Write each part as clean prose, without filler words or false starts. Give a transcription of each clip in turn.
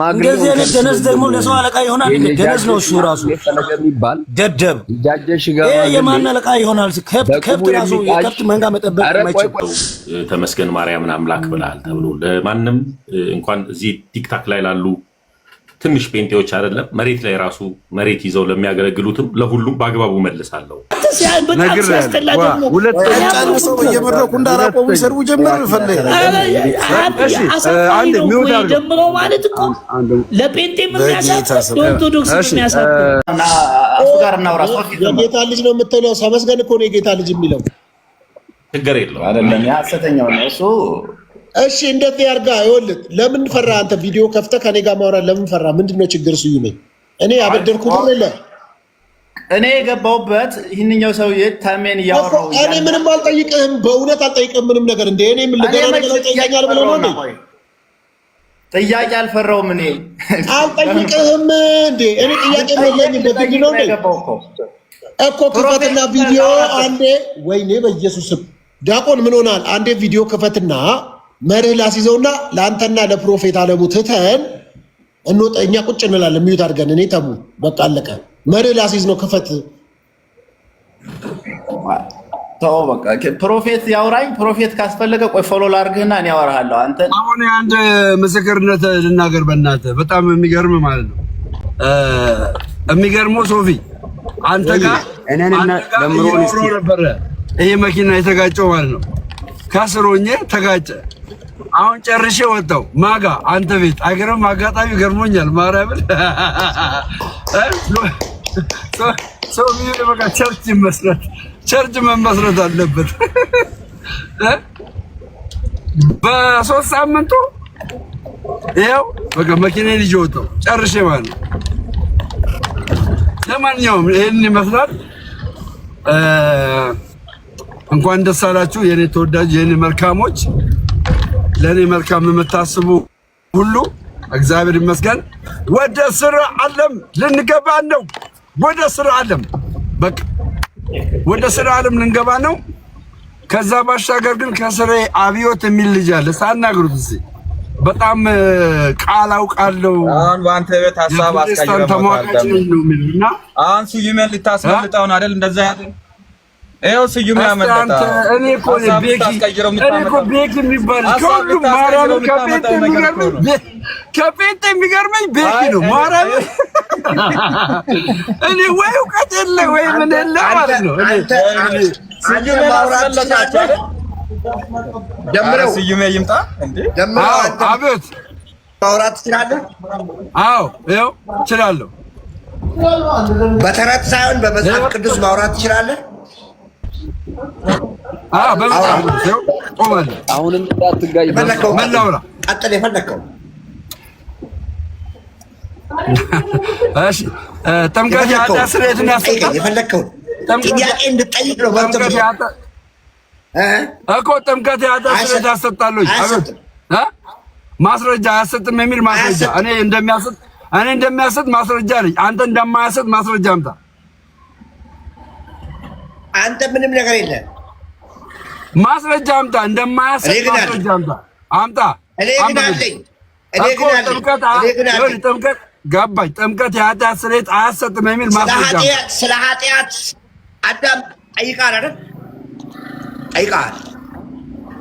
እንደዚህ አይነት ደነዝ ደግሞ ለሰው አለቃ ይሆናል። ደነዝ ነው እሱ ራሱ ደደብ የማን አለቃ ይሆናል? ከብት ራሱ የከብት መንጋ መጠበቅ የማይችል ተመስገን ማርያምን አምላክ ብለሃል ተብሎ ለማንም እንኳን እዚህ ቲክታክ ላይ ላሉ ትንሽ ጴንጤዎች አይደለም መሬት ላይ ራሱ መሬት ይዘው ለሚያገለግሉትም ለሁሉም በአግባቡ መልሳለሁ። እየመረቁ እንዳራቆሙ ይሰርቡ ጀመር ፈለገ የጌታ ልጅ ነው የምትለው ተመስገን እኮ ነው የጌታ ልጅ የሚለው ችግር የለውም አይደለም ሐሰተኛው ነው እሱ። እሺ እንደት ያርጋ ይወልድ ለምን ፈራ? አንተ ቪዲዮ ከፍተ ከኔ ጋር ማውራት ለምን ፈራ? ምንድነው ችግር? ስዩሜ እኔ አበደርኩ ብለ እኔ የገባሁበት ይህንኛው ሰውዬ ታሜን ያወራው እኔ ምንም አልጠይቅህም፣ በእውነት አልጠይቅህም ምንም ነገር። እንደ እኔ ምን ልገና ነገር ጠይቀኛል ብለው ነው እንዴ? ጥያቄ አልፈራውም እኔ አልጠይቅህም እንዴ? እኔ ጥያቄ የለኝም። እንደዚህ ነው እንዴ እኮ ክፈትና ቪዲዮ አንዴ። ወይኔ በኢየሱስ ዲያቆን ምን ሆናል? አንዴ ቪዲዮ ክፈትና መርህ ላስይዘውና ለአንተና ለፕሮፌት አለሙ ትተን እንወጣ። እኛ ቁጭ እንላለን ሚዩት አድርገን። እኔ ተሙ በቃ አለቀ። መርህ ላስይዝ ነው። ክፈት ተው በቃ ፕሮፌት ያውራኝ። ፕሮፌት ካስፈለገ ቆይ ፎሎ ላድርግህና እኔ አወራሃለሁ። አንተ አሁን አንድ ምስክርነት ልናገር በእናትህ በጣም የሚገርም ማለት ነው። የሚገርመው ሶፊ አንተ ጋር እኔና ለምሮን ነበረ ይሄ መኪና የተጋጨው ማለት ነው። ካስሮኜ ተጋጨ። አሁን ጨርሼ ወጣው ማጋ አንተ ቤት አይገርም? አጋጣሚ ገርሞኛል። ማርያምን ሰው ቢሆን በቃ ቸርች መመስረት አለበት። በ3 ሳምንቱ ይኸው በቃ መኪናዬን ይዤ ወጣው ጨርሼ ማለት ነው። ለማንኛውም ይሄን ይመስላል። እንኳን ደስ አላችሁ የኔ ተወዳጅ የኔ መልካሞች፣ ለኔ መልካም የምታስቡ ሁሉ እግዚአብሔር ይመስገን። ወደ ስራ ዓለም ልንገባ ነው። ወደ ስራ ዓለም በቃ ወደ ስራ ዓለም ልንገባ ነው። ከዛ ባሻገር ግን ከስሬ አብዮት የሚል ልጅ አለ። ሳናግሩት እዚህ በጣም ቃል አውቃለሁ። አሁን በአንተ ቤት ሐሳብ አስቀይረውታል እና አሁን ስዩሜን ልታስመልጠው ነው አይደል? እንደዛ ያለው ኤው ስዩም ያመጣታ እኔ እኮ ቤኪ የሚባል ከሁሉም ማርያም ከጴንጤ የሚገርመኝ ቤኪ ነው። ማርያም እኔ ወይ እውቀት የለ ወይ ምን የለ ማለት ነው። ስዩሜ ማውራታቸው ደምረው ስዩሜ ይምጣ እንዴ? ደምረው አቤት ማውራት ትችላለህ? አዎ ይኸው እችላለሁ። በተረት ሳይሆን በመጽሐፍ ቅዱስ ማውራት ትችላለህ? በመጽሐፍ ቅዱስ ቆመን አሁንም እንዳትጋይ መላውራ ቀጥል የፈለከው። እሺ ጥምቀት የኃጢአት ስርየትን ያስፈታል። የፈለከው ጥያቄ እንድጠይቅ ነው። እኮ ጥምቀት የኃጢአት ስርየት ያሰጣል ወይ? ማስረጃ አያሰጥም የሚል ማስረጃ እኔ እንደሚያሰጥ ማስረጃ አለኝ። አንተ እንደማያሰጥ ማስረጃ አምጣ። አንተ ምንም ነገር የለም። ማስረጃ አምጣ። እንደማያሰጥ ማስረጃ አምጣ። እኔ ግን አለኝ። ጥምቀት ገባኝ። ጥምቀት የኃጢአት ስርየት አያሰጥም የሚል ማስረጃ ስለ ኃጢአት አዳም ጠይቃል አይደል? ጠይቃል።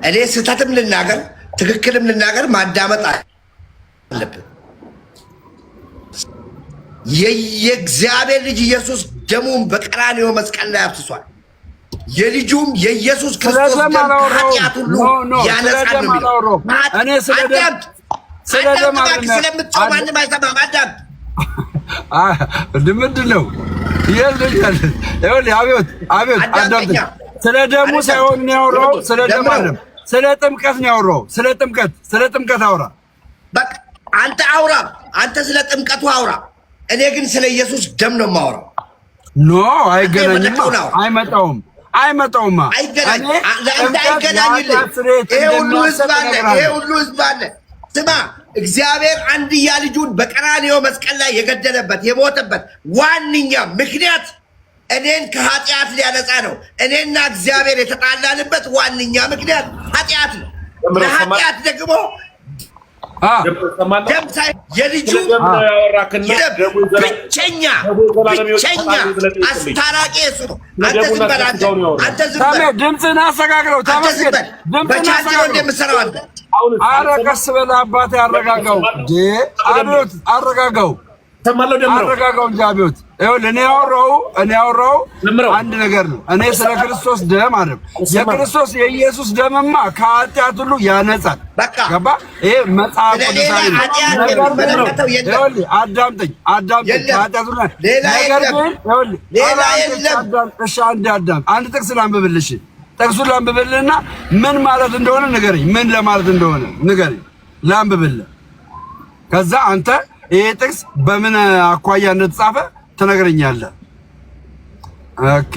እኔ ስህተትም ልናገር ትክክልም ልናገር ማዳመጥ አለብን። የእግዚአብሔር ልጅ ኢየሱስ ደሙን በቀራንዮ መስቀል ላይ አፍስሷል። የልጁም የኢየሱስ ክርስቶስ ደም ኃጢአት ሁሉ ያነጻል ነው የሚለው። እኔ ስለምትጮህ ማንም አይሰማም። አዳምጥ። ምንድን ነው አቤት አዳምጥ። ስለ ደሙ ሳይሆን ያወራው ስለ ደሙ አይደለም፣ ስለ ጥምቀት ነው ያወራው። ስለ ጥምቀት አውራ በቃ አንተ አውራ። አንተ ስለ ጥምቀቱ አውራ። እኔ ግን ስለ ኢየሱስ ደም ነው የማወራው። ኖ አይገናኝም። አይመጣውም። አይገናኝልህ። ይሄ ሁሉ ህዝብ አለ። ስማ፣ እግዚአብሔር አንድያ ልጁን በቀራንዮ መስቀል ላይ የገደለበት የሞተበት ዋነኛ ምክንያት እኔን ከኃጢአት ሊያነጻ ነው። እኔና እግዚአብሔር የተጣላንበት ዋነኛ ምክንያት ኃጢአት ነው። ለኃጢአት ደግሞ ደምሳይ የልጁ ብቸኛ አስታራቂ እሱ ነው። አንተ ዝም በል አንተ ዝም በል ድምፅህን አስተካክለው ተመስገን። ድምፅህን አስተካክለው። ኧረ ቀስ በል አባቴ አረጋጋው። አብዮት አረጋጋው። አረጋጋው እንጂ አብዮት። ይኸውልህ እኔ ያወራው አንድ ነገር ነው። እኔ ስለ ክርስቶስ ደም አይደለም። የክርስቶስ የኢየሱስ ደምማ ከኃጢአት ሁሉ ያነጻል። ገባ? ይሄ መጽሐፍ ቅዱሳዊ ነው። ይኸውልህ አዳምጠኝ። ከኃጢአት ሁሉ ነገር ግን እሺ፣ አንድ ጥቅስ ላንብብልሽ። ጥቅሱን ላንብብልህና ምን ማለት እንደሆነ ንገረኝ። ምን ለማለት እንደሆነ ንገረኝ፣ ላንብብልህ። ከዛ አንተ ይሄ ጥቅስ በምን አኳያ እንደተጻፈ ትነግረኛለህ። ኦኬ፣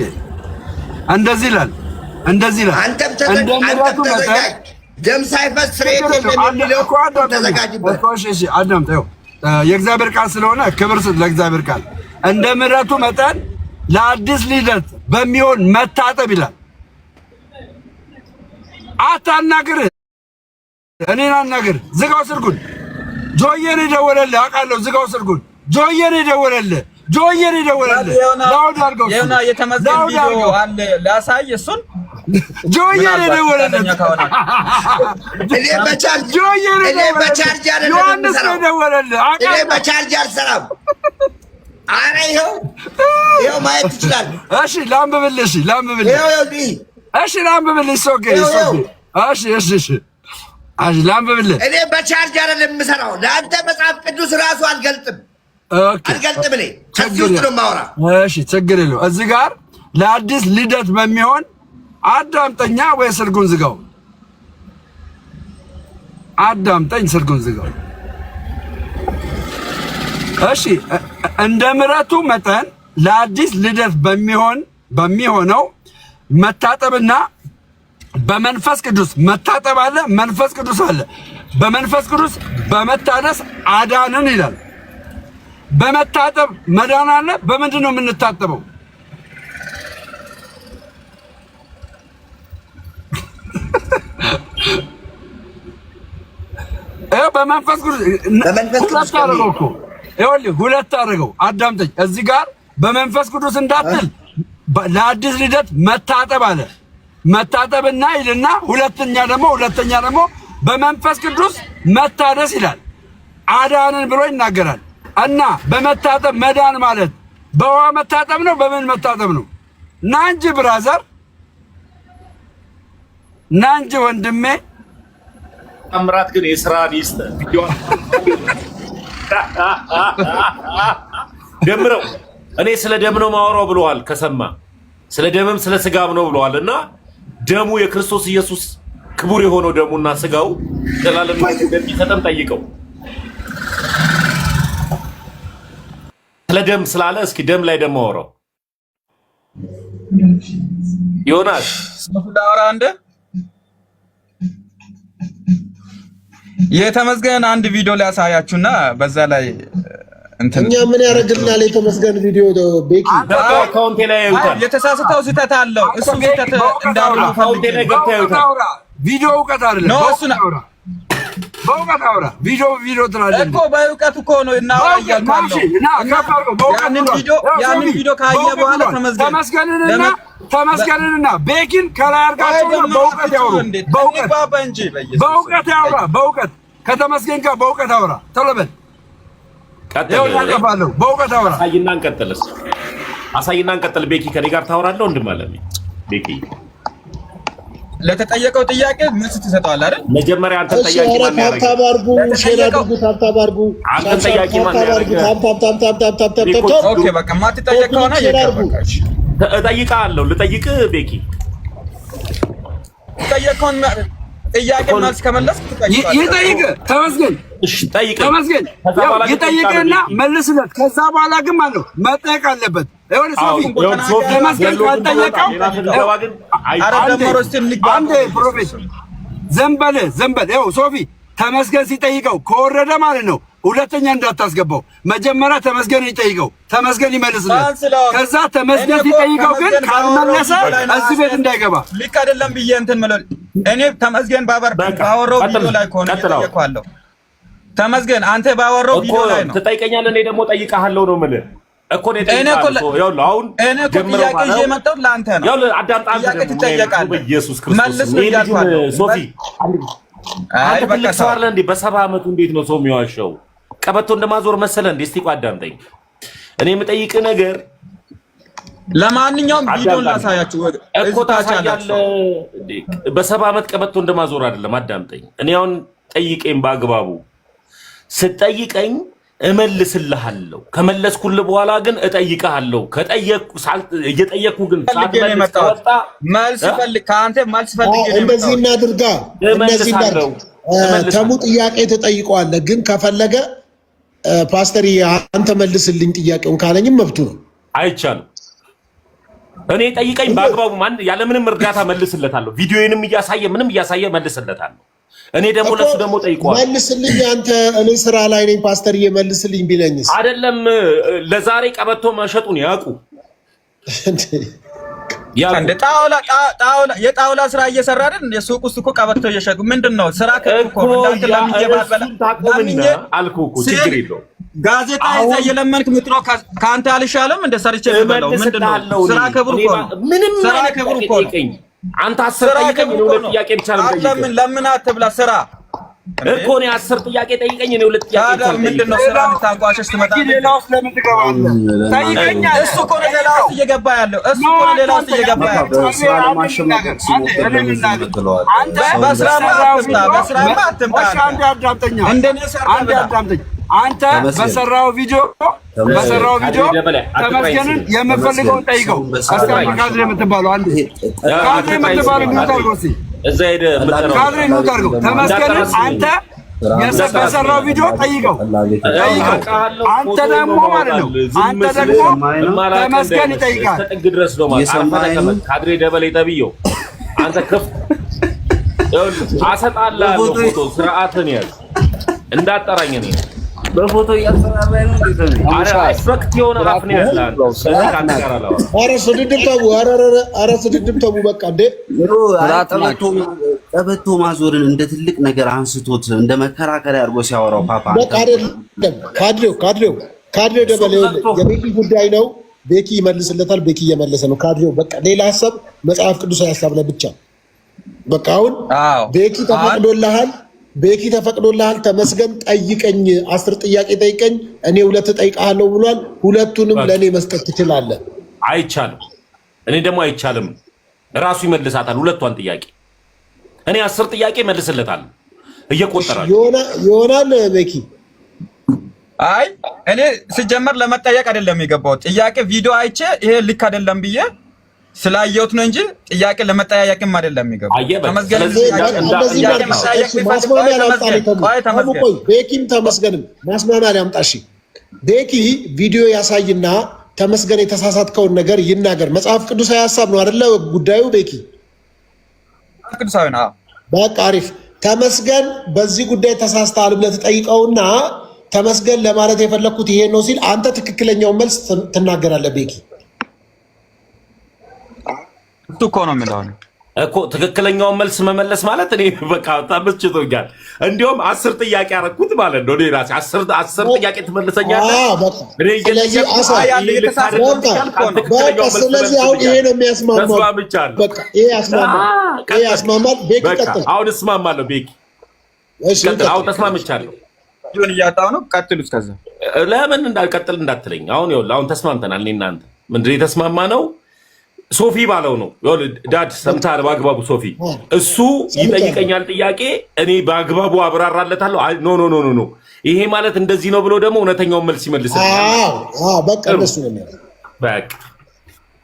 እንደዚህ ይላል። አንተም ተዘጋጅ። ደም ሳይፈስ ስርየት የሚለው ተዘጋጅበት። እሺ፣ አዳምጠው። የእግዚአብሔር ቃል ስለሆነ ክብር ስጥ ለእግዚአብሔር ቃል። እንደ ምሕረቱ መጠን ለአዲስ ልደት በሚሆን መታጠብ ይላል። አታናግር፣ እኔን አናግር። ዝጋው ስልኩን። ጆየን ደወለልህ አውቃለሁ። ዝጋው ስልኩን። ጆየን ደወለልህ። ላውድ አድርገው። የሆነ የተመዘገበ ቪዲዮ አለ ላሳይ። እሱን ጆየን ደወለልህ። እኔ በቻርጅ አልሰራም። ኧረ ይኸው ማየት ትችላለህ። እሺ ላንብብልህ። እሺ ላንብብልህ። ላንብብልህ። እኔ በቻርጅ አይደለም የምሰራው። ለአንተ መጽሐፍ ቅዱስ ራሱ አልገልጥም። እኔ ከዚህ ውስጥ ነው የማወራው። እሺ ችግር የለውም። እዚህ ጋር ለአዲስ ልደት በሚሆን አዳምጠኛ ወይ ስልኩን ዝጋው። አዳምጠኝ፣ ስልኩን ዝጋው። እሺ እንደ ምሕረቱ መጠን ለአዲስ ልደት በሚሆነው መታጠብና በመንፈስ ቅዱስ መታጠብ አለ፣ መንፈስ ቅዱስ አለ። በመንፈስ ቅዱስ በመታደስ አዳንን ይላል። በመታጠብ መዳን አለ። በምንድን ነው የምንታጠበው? በመንፈስ ቅዱስ ሁለት አድርገው እኮ ይኸውልህ፣ ሁለት አድርገው። አዳምጠኝ። እዚህ ጋር በመንፈስ ቅዱስ እንዳትል ለአዲስ ልደት መታጠብ አለ። መታጠብና ይልና ሁለተኛ ደግሞ በመንፈስ ቅዱስ መታደስ ይላል። አዳንን ብሎ ይናገራል። እና በመታጠብ መዳን ማለት በውሃ መታጠብ ነው። በምን መታጠብ ነው? ና እንጂ ብራዘር፣ ና እንጂ ወንድሜ። አምራት ግን የስራ ሊስት ደምረው እኔ ስለ ደም ነው ማወራው ብለዋል። ከሰማ ስለ ደምም ስለ ስጋም ነው ብለዋል። እና ደሙ የክርስቶስ ኢየሱስ ክቡር የሆነው ደሙና ስጋው ዘላለም እንደሚሰጠን ጠይቀው። ስለ ደም ስላለ እስኪ ደም ላይ ደም አወራው ዮናስ ዳራ አንደ የተመስገን አንድ ቪዲዮ ላይ ያሳያችሁና በዛ ላይ እንትን እኛ ምን ያደርግልናል? የተመስገን ቪዲዮ ቤኪ አካውንቴ ላይ ያዩታል። የተሳሳተው ስህተት አለው። እሱ ስህተት እንዳውራ አካውንቴ ላይ ገብተው ያዩታል። ቪዲዮ እውቀት አይደለም። ነው እሱ ነው። በእውቀት አውራ። ቪዲዮ ትላለህ እኮ በእውቀት እኮ ነው እና ያያልካለው። ያንን ቪዲዮ ካየ በኋላ ተመስገንንና ቤኪን ከላይ አድርጋቸው በእውቀት ያውሩ። በእውቀት ያውራ። በእውቀት ከተመስገን ጋር በእውቀት አውራ። ቶሎ በል በእውቀት አውራ። አሳይና እንቀጥል። ቤኪ ከኔ ጋር ታወራለህ ወንድም አለ ቤኪ ለተጠየቀው ጥያቄ መልስ ትሰጠዋለህ አይደል? መጀመሪያ አንተ ጠያቂ ማን ያደርጋል? ታባርጉ ሼራዱጉ ታባርጉ አንተ ጠያቂ ማን ያደርጋል? ኦኬ በቃ ማትጠየቀው ነው ይቀርበቃሽ። እጠይቅሃለሁ። ልጠይቅህ ቤኪ ጠየቀውን ጥያቄ መልስ ከመለስክ ይጠይቅ ተመስገን። እሺ ጠይቅ ተመስገን ይጠይቅና መልስለት። ከዛ በኋላ ግን ማለት ነው መጠየቅ አለበት። ይሁን ሶፊ ተመስገን ካልጠየቀው አንዴ ፕሮፌሰር ዘንበል ይኸው ሶፊ ተመስገን ሲጠይቀው ከወረደ ማለት ነው ሁለተኛ እንዳታስገባው። መጀመሪያ ተመስገን ይጠይቀው፣ ተመስገን ይመልስለት። ከዛ ተመስገን ሲጠይቀው ግን ካልመለሰ እዚህ ቤት እንዳይገባ ልክ አይደለም ብዬ እንትን ማለት እኔ ተመስገን ባወራው ቪዲዮ ላይ ከሆነ እየጠየቀዋለሁ። ተመስገን አንተ ባወራው ቪዲዮ ላይ ነው ትጠይቀኛለህ። እኔ ደግሞ ጠይቀሃለሁ ነው የምልህ እኮ ነው። አሁን እኔ እኮ ጥያቄ ይዤ የመጣሁት ለአንተ ነው። ያው አዳምጣ። ጥያቄ ትጠየቃለህ። በኢየሱስ ክርስቶስ ሶፊ አንተ ትልቅ ሰው አይደል እንዴ? በ70 ዓመቱ እንዴት ነው ሰው የሚዋሸው? ቀበቶ እንደማዞር መሰለ እንዴ? እስቲ ቆይ አዳምጠኝ። እኔ የምጠይቅ ነገር ለማንኛውም ቪዲዮ ላሳያችሁ እኮ ታሳያለህ። በ70 ዓመት ቀበቶ እንደማዞር አይደለም። አዳምጠኝ። እኔ አሁን ጠይቀኝ በአግባቡ ስትጠይቀኝ እመልስልሃለሁ። ከመለስኩልህ በኋላ ግን እጠይቅሃለሁ። እየጠየቅኩ ግን መልስ ፈልግ ከአንተ መልስ ፈልግ። እንደዚህ እናድርጋ። እንደዚህ ተሙ ጥያቄ ተጠይቀዋለህ፣ ግን ከፈለገ ፓስተር አንተ መልስልኝ ጥያቄውን ካለኝም መብቱ ነው። አይቻልም። እኔ ጠይቀኝ በአግባቡ ያለምንም እርዳታ መልስለታለሁ። ቪዲዮዬንም እያሳየ ምንም እያሳየ መልስለታለሁ። እኔ ደግሞ ለሱ ደግሞ ጠይቀዋል። መልስልኝ አንተ እኔ ስራ ላይ ነኝ ፓስተር መልስልኝ ቢለኝስ? አይደለም ለዛሬ ቀበቶ መሸጡን ያውቁ እንደ የጣውላ ስራ እየሰራ አይደል? የሱቅ ውስጥ እኮ ቀበቶ እየሸጡ ምንድነው ስራ እኮ እንዳንተ ለምየባበላ አልኩህ እኮ ችግር የለውም። ጋዜጣ ይዘህ እየለመንክ ምጥሮ ካንተ አልሻለም እንደ ሰርቼ ልበለው ምንድነው? ስራ ክብር እኮ ምንም ስራ ክብር እኮ አንተ 10 ጠይቀኝ ነው 2 ጥያቄ ብቻ ነው ጠይቀኝ። ለምን አትብላ ስራ እኮ ነው 10 ጥያቄ ጠይቀኝ ነው 2 ጥያቄ ብቻ ነው። ምንድነው ስራ ልታንቋሸሽ ትመጣ? ሌላው ስለምን ትገባለህ? ጠይቀኛ። እሱ እኮ ነው ሌላው እየገባ ያለው እሱ እኮ ነው ሌላው እየገባ ያለው። ስራ ለማሸማቀቅ ሲሞክር ለምንድነው? አንተ በስራማ አትምጣ። እንደኔ ሰርተህ አንተ በሰራው ቪዲዮ ተመስገንን የምፈልገውን ጠይቀው። አስከራይ ካድሬ የምትባለው አንዴ ካድሬ የምትባለው ምንታርገው እስኪ እዛ ሄደህ ካድሬ ምንታርገው ተመስገንን አንተ በሰራው ቪዲዮ ጠይቀው። አንተ ደግሞ ማለት ነው አንተ ደግሞ ተመስገን ይጠይቃል። ጥግ ድረስ ነው ማለት ካድሬ ደበሌ ተብዬው አንተ ከፍ አሰጣለሁ ፎቶ ስርዓትን ያዝ እንዳጠራኝ እኔ በፎቶ እያሰራራ ነው እንዴ? አስፈክት የሆነ አፍ ነው ያላል። ኧረ ስድድብ ተው፣ ኧረ ስድድብ ተው። በቃ እንዴ ቀበቶ ማዞርን እንደ ትልቅ ነገር አንስቶት እንደ መከራከሪያ አድርጎ ሲያወራው ፓፓ በቃ አይደለም። ካድሬው ደበሌ የቤኪ ጉዳይ ነው። ቤኪ ይመልስለታል። ቤኪ እየመለሰ ነው። ካድሬው በቃ ሌላ ሀሳብ መጽሐፍ ቅዱሳዊ ሀሳብ ላይ ብቻ በቃ አሁን ቤኪ ተፈቅዶልሃል። ቤኪ ተፈቅዶልሃል። ተመስገን ጠይቀኝ፣ 10 ጥያቄ ጠይቀኝ፣ እኔ 2 ጠይቃለሁ ብሏል። 2ቱንም ለኔ መስጠት ትችላለህ። አይቻልም። እኔ ደግሞ አይቻልም። ራሱ ይመልሳታል 2ቷን ጥያቄ። እኔ 10 ጥያቄ መልስለታለሁ እየቆጠራል ይሆናል። ቤኪ አይ እኔ ሲጀመር ለመጠየቅ አይደለም የገባው ጥያቄ ቪዲዮ አይቼ ይሄ ልክ አይደለም ብዬ ስላየሁት ነው እንጂ ጥያቄ ለመጠያየቅም አይደለም የሚገባው። ተመስገን ቤኪም ተመስገንም ማስማማት ያምጣ። እሺ ቤኪ ቪዲዮ ያሳይና ተመስገን የተሳሳትከውን ነገር ይናገር። መጽሐፍ ቅዱሳዊ ሀሳብ ነው አይደለ ጉዳዩ? ቤኪ ቅዱሳዊ ነው። በቃ አሪፍ። ተመስገን በዚህ ጉዳይ ተሳስተሃል ብለህ ትጠይቀውና ተመስገን ለማለት የፈለኩት ይሄ ነው ሲል አንተ ትክክለኛውን መልስ ትናገራለህ። ቤኪ እኮ ነው የሚለው እኮ ትክክለኛውን መልስ መመለስ ማለት እኔ በቃ ተመችቶኛል። እንዲያውም 10 ጥያቄ አደረኩት ማለት ነው። እኔ ራሴ 10 ጥያቄ ትመልሰኛለህ። ስለዚህ አሁን ይሄ ነው የሚያስማማው። በቃ ይሄ ያስማማል። ቤኪ ቀጥል። አሁን እስማማለሁ። ቤኪ እሺ፣ አሁን ተስማምቻለሁ። ጆን እያጣው ነው። ቀጥሉ። እስከዛ ለምን እንዳልቀጥል እንዳትለኝ። አሁን ይኸውልህ አሁን ተስማምተናል። እኔ እናንተ ምንድን የተስማማ ነው? ሶፊ ባለው ነው። ዳድ ሰምተሃል? በአግባቡ ሶፊ እሱ ይጠይቀኛል ጥያቄ፣ እኔ በአግባቡ አብራራለታለሁ። ኖ ኖ ኖ ኖ ይሄ ማለት እንደዚህ ነው ብሎ ደግሞ እውነተኛውን መልስ ይመልስልኛል። በቃ እነሱ ነው በቃ።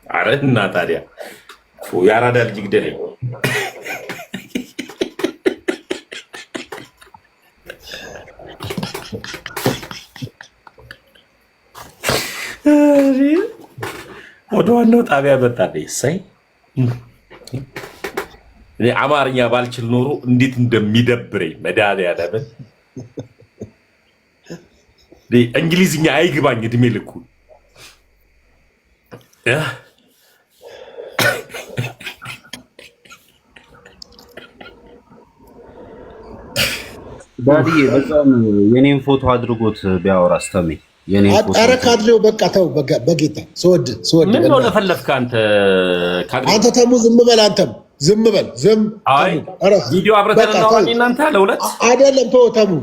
ኧረ እና ታዲያ የአራዳ ልጅ ግደለኝ። ወደ ዋናው ጣቢያ መጣለኝ። እሰይ እኔ አማርኛ ባልችል ኖሮ እንዴት እንደሚደብረኝ መድኃኒዓለምን። እንግሊዝኛ አይግባኝ እድሜ ልኩ። ዳዲ በጣም የኔን ፎቶ አድርጎት ቢያወራ አስተሜ የኔን ፎቶ አረካድለው በቃ ተው በጌታ ስወድ ምን ነው ለፈለፍካ አንተ ተሙ ዝም በል አንተም ዝም በል ዝም አይ ቪዲዮ አብረተን ነው እናንተ ለሁለት አይደለም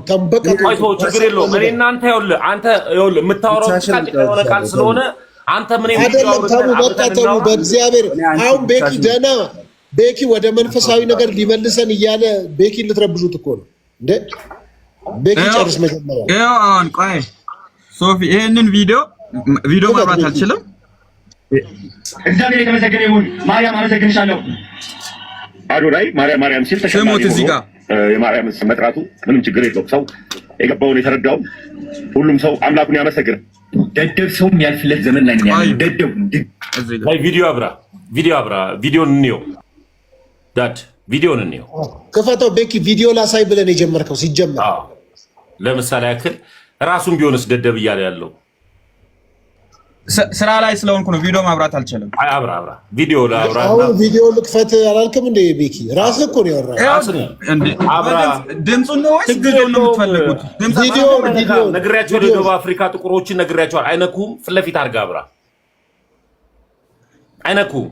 ተሙ በቃ ቆይቶ ችግር የለውም እኔ እናንተ ይኸውልህ አንተ ይኸውልህ የምታወራው ቃል ስለሆነ አንተ ምን አይደለም ተሙ በቃ ተሙ በእግዚአብሔር አሁን ቤኪ ደህና ቤኪ ወደ መንፈሳዊ ነገር ሊመልሰን እያለ ቤኪ ልትረብዙት እኮ ነው እንዴ ቤኪ ጨርስ መጀመሪያ ያው አሁን ቆይ ሶፊ ይሄንን ቪዲዮ ማብራት አልችልም እግዚአብሔር የተመሰገነ ይሁን ማርያም አመሰግንሻለሁ አዶናይ ማርያም ሲል ተሸማሚ ነው የማርያም ስም መጥራቱ ምንም ችግር የለውም ሰው የገባውን የተረዳው ሁሉም ሰው አምላኩን ያመሰግናል ደደብ ሰው የሚያልፍለት ዘመን ላይ ነው ያለው ደደብ ላይ ቪዲዮ አብራ ቪዲዮን እንየው ዳድ ቪዲዮን እንየው ከፈተው ቤኪ ቪዲዮ ላሳይ ብለን የጀመርከው ሲጀመር ለምሳሌ ያክል ራሱን ቢሆንስ ደደብ እያለ ያለው ስራ ላይ ስለሆንኩ ነው ቪዲዮ ማብራት አልችልም አይ አብራ ቪዲዮ ላብራ ቪዲዮ ልክፈት አላልክም እንዴ ቤኪ ራስህ እኮ ነው ያወራው እንዴ አብራ ድምጹን ነው ወይስ ቪዲዮ ነው የምትፈልጉት ቪዲዮ ነግሬያቸው ደቡብ አፍሪካ ጥቁሮችን ነግሬያቸዋል አይነኩም ፍለፊት አድርጋ አብራ አይነኩም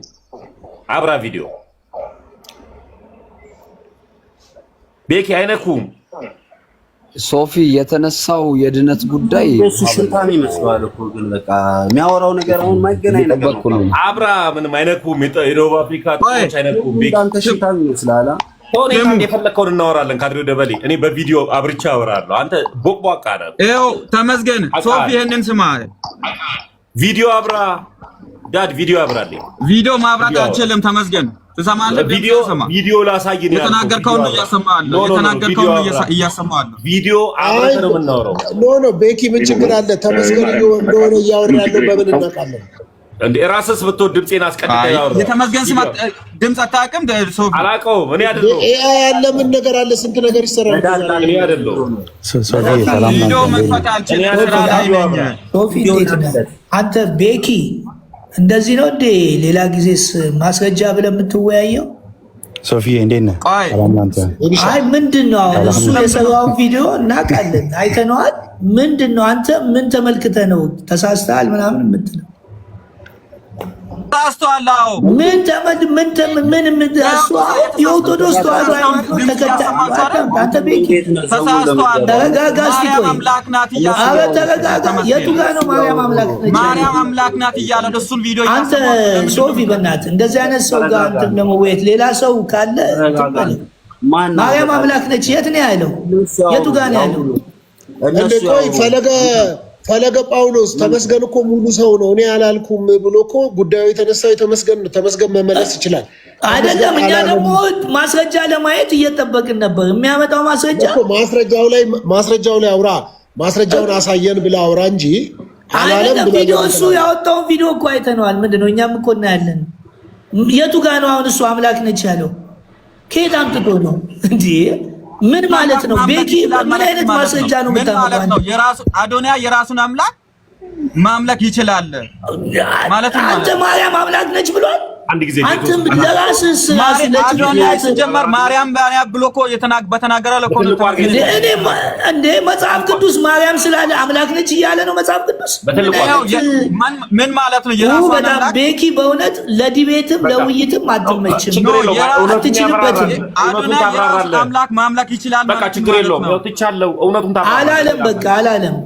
አብራ ቪዲዮ ቤኪ አይነኩም ሶፊ የተነሳው የድነት ጉዳይ እሱ ሽንታም ይመስላል እኮ ግን በቃ የሚያወራው ነገር አሁን ማይገናኝ ነገር ነው አብራ ምንም አይነኩም የደቡብ አፍሪካ ጥቁሮች አይነኩም ቤኪ አንተ ሽንታም ይመስላል ሆኔ አንዴ የፈለከውን እናወራለን ካድሬው ደበሌ እኔ በቪዲዮ አብርቻ አወራለሁ አንተ ቦቅቧቃ ነህ ይኸው ተመስገን ሶፊ ይሄንን ስማ ቪዲዮ አብራ ዳድ ቪዲዮ አብራልኝ ቪዲዮ ማብራት አልችልም ተመስገን ትሰማለህ ቪዲዮ ላሳይኝ ነው የተናገርከው ነው እያሰማህ ቪዲዮ አብረን ነው የምናወራው ኖ ቤኪ ምን ችግር አለ ተመስገን እንደሆነ እያወራ ያለው በምን እናውቃለን እንዴ ራስስ ብትወድ ድምጼን አስቀድተህ ያወራው የተመስገን ስማ ድምጽ አታውቅም ሶፊ አላውቀውም እኔ አይደለሁ ያለ ምን ነገር አለ ስንት ነገር ይሰራል እኔ አይደለሁ ሶፊ ሰላም ቪዲዮ መክፈት አልችልም ስራ ላይ ነኝ ሶፊ አንተ ቤኪ እንደዚህ ነው እንዴ ሌላ ጊዜስ ማስረጃ ብለህ የምትወያየው ሶፊ እንዴት ነህ አይ ምንድነው አሁን እሱ የሰራውን ቪዲዮ እናውቃለን አይተነዋል ምንድነው አንተ ምን ተመልክተህ ነው ተሳስተሃል ምናምን የምትለው ታስተዋላው ምን እሱ የኦርቶዶክስ ተዋሕዶ ሃይማኖት ተከታይ አንተ ቤኪ ተሳስተዋል ተረጋጋ እስኪ ቆይ አምላክ ናት ኧረ ተረጋጋ የቱ ጋር ነው ማርያም አምላክ ናት እያለ እሱን ቪዲዮ አንተ ሶፊ በእናትህ እንደዚህ አይነት ሰው ጋር አንተ ለመወያየት ሌላ ሰው ካለ ማርያም አምላክ ነች የት ነው ያለው የቱ ጋር ነው ያለው እንዴ ቆይ ፈለገ ጳውሎስ ተመስገን እኮ ሙሉ ሰው ነው እኔ አላልኩም ብሎ እኮ ጉዳዩ የተነሳው ተመስገን መመለስ ይችላል አይደለም እኛ ደግሞ ማስረጃ ለማየት እየተጠበቅን ነበር የሚያመጣው ማስረጃው ላይ አውራ ማስረጃውን አሳየን ብለ አውራ እንጂ አይደለም ቪዲዮ እሱ ያወጣውን ቪዲዮ እኮ አይተነዋል ምንድነው እኛም እኮ እናያለን የቱ ጋር ነው አሁን እሱ አምላክ ነች ያለው ከየት አምጥቶ ነው እንዴ ምን ማለት ነው ቤኪ ምን አይነት ማስረጃ ነው የምታመጣው የራሱ አዶንያ የራሱን አምላክ ማምለክ ይችላል ማለት ነው አንተ ማርያም አምላክ ነች ብሏል አንድ ጊዜ አንተም ለራስህ አዶንያ ሲጀመር ማርያም ባሪያ ብሎ እኮ በተናገረ ለኮ እንዴ መጽሐፍ ቅዱስ ማርያም ስላለ አምላክ ነች እያለ ነው መጽሐፍ ቅዱስ ምን ማለት ነው የራሱ አምላክ ቤኪ በእውነት ለዲቤትም ለውይይትም አትመችም አትችልበትም አዶንያ የራሱ አምላክ ማምለክ ይችላል በቃ ችግር የለውም ወጥቻለሁ እውነቱን ታባራ አላለም በቃ አላለም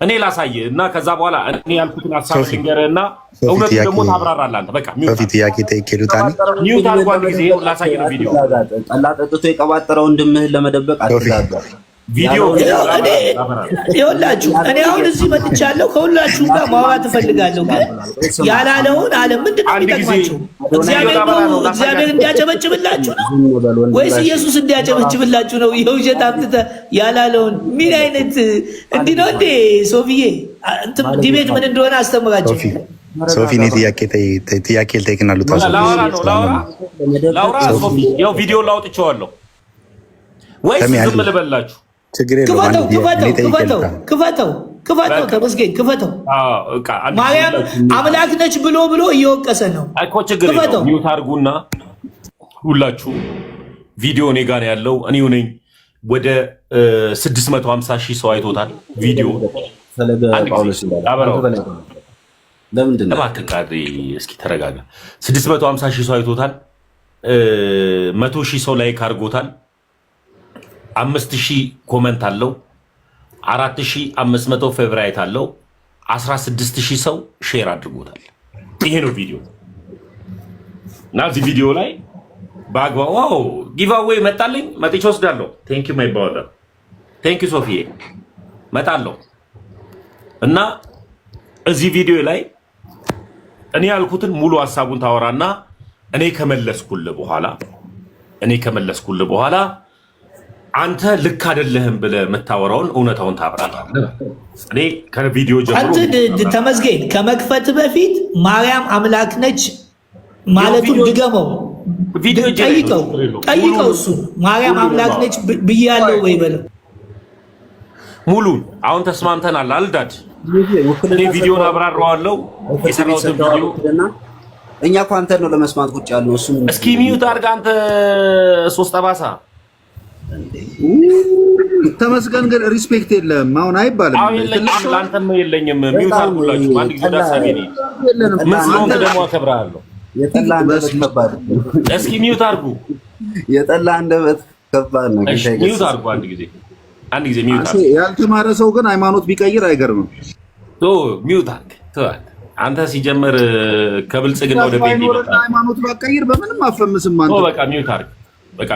እኔ ላሳየ እና ከዛ በኋላ እኔ ያልኩትን ሐሳብ ልንገርህና እውነቱን ደግሞ ታብራራለህ አንተ በቃ ሶፊ ጥያቄ ጠይቄሉታኒ ኒውት አድርጓል ጊዜ ላሳየ ነው ቪዲዮ ጠላ ጠጥቶ የቀባጠረው ወንድምህን ለመደበቅ አትዛጋ ቪዲዮ ይኸውላችሁ እኔ አሁን እዚህ መጥቻለሁ ከሁላችሁ ጋር ማውራት እፈልጋለሁ ግን ያላለውን አለ ምንድን ነው የሚጠቅማችሁ እግዚአብሔር እንዲያጨበጭብላችሁ ነው ወይስ ኢየሱስ እንዲያጨበጭብላችሁ ነው የውሸት አምጥተህ ያላለውን ምን አይነት እንዲህ ነው እንዴ ሶፊዬ ዲቤት ምን እንደሆነ አስተምራችሁ ሶፊ እኔ ጥያቄ ልጠይቅና ላውራ ሶፊ ያው ቪዲዮ ላውጥቼዋለሁ ወይስ ዝም ልበላችሁ ክፈተው ተመስገን ክፈተው ማርያም አምላክ ነች ብሎ እየወቀሰ ነው እኮ ችግር የለውም ኒውት አድርጉና ሁላችሁ ቪዲዮ እኔ ጋር ያለው እኔው ነኝ ወደ 650 ሺህ ሰው አይቶታል ቪዲዮ። እባክህ ቃሪ እስኪ ተረጋጋ። 650 ሺህ ሰው አይቶታል። 100 ሺህ ሰው ላይክ አድርጎታል። 5000 ኮመንት አለው። 4500 ፌቨራይት አለው። 16000 ሰው ሼር አድርጎታል። ይሄ ነው ቪዲዮ እና እዚህ ቪዲዮ ላይ በአግባቡ ዋው ጊቭአዌይ መጣልኝ። መጥቼ ወስዳለሁ። ቴንክ ዩ ማይ ብራዘር፣ ቴንክ ዩ ሶፊዬ። መጣለሁ እና እዚህ ቪዲዮ ላይ እኔ ያልኩትን ሙሉ ሀሳቡን ታወራና እኔ ከመለስኩልህ በኋላ አንተ ልክ አይደለህም ብለህ የምታወራውን እውነታውን ታብራራለህ። እኔ ከቪዲዮ ጀምሮ አንተ ተመስገን ከመክፈት በፊት ማርያም አምላክ ነች ማለቱን ድገመው። ቪዲዮ ጠይቀው እሱ ማርያም አምላክ ነች ብያለሁ ወይ በለው። ሙሉን አሁን ተስማምተናል አልዳድ። እኔ ቪዲዮን አብራራዋለሁ። የሰራሁትን ቪዲዮ እኛ እኮ አንተን ነው ለመስማት ቁጭ ያለው። እሱ እስኪ ሚዩት አድርግ አንተ ሶስት ጠባሳ። ተመስገን ግን ሪስፔክት የለም አሁን አይባልም። አሁን የለኝም ለአንተም የለኝም። ሚዩት አድርጉላችሁ። አንድ ጊዜ ዳሳቢ ነኝ። ምን ስለሆንክ ደግሞ አከብርሃለሁ። የጠላ አንደበት ከባድ። እስኪ ሚዩት አድርጉ። የጠላ አንደበት ከባድ ነው። እሺ ሚዩት አድርጉ አንድ ጊዜ ሚዩት አድርጉ። ያልተማረ ሰው ግን ሃይማኖት ቢቀይር አይገርምም። ሚዩት አድርግ። አንተ ሲጀመር ከብልጽግና ወደ ቤት ይመጣል። ሃይማኖት ባቀይር በምንም አፈምስም አንተ። በቃ ሚዩት አድርግ።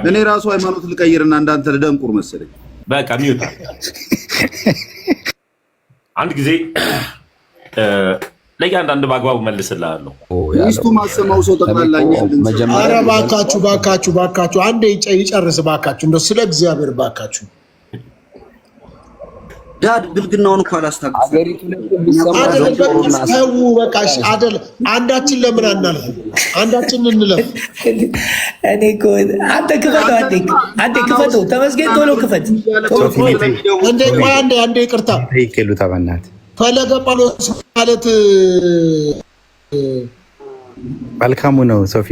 እኔ ራሱ ሃይማኖት ልቀይርና እንዳንተ ልደንቁር መሰለኝ። በቃ ሚዩት አድርግ። አንድ ጊዜ ለእያንዳንዱ በአግባቡ መልስልሃለሁ። ሚስቱ ማሰማው ሰው ጠቅላላኛ። ኧረ ባካችሁ አንዴ ይጨርስ ባካችሁ፣ እንደው ስለ እግዚአብሔር ባካችሁ። ዳድ ብልግናውን እኮ አላስታገሰም። በቃ አይደል አንዳችን ለምን አናልፍ? አንዳችን እንለፍ። እኔ እኮ አንተ ክፈተው ተመስገን፣ ቶሎ ክፈት። አንዴ ይቅርታ ይከሉታ በእናትህ ፈለገ ጳውሎስ ማለት መልካሙ ነው። ሶፊ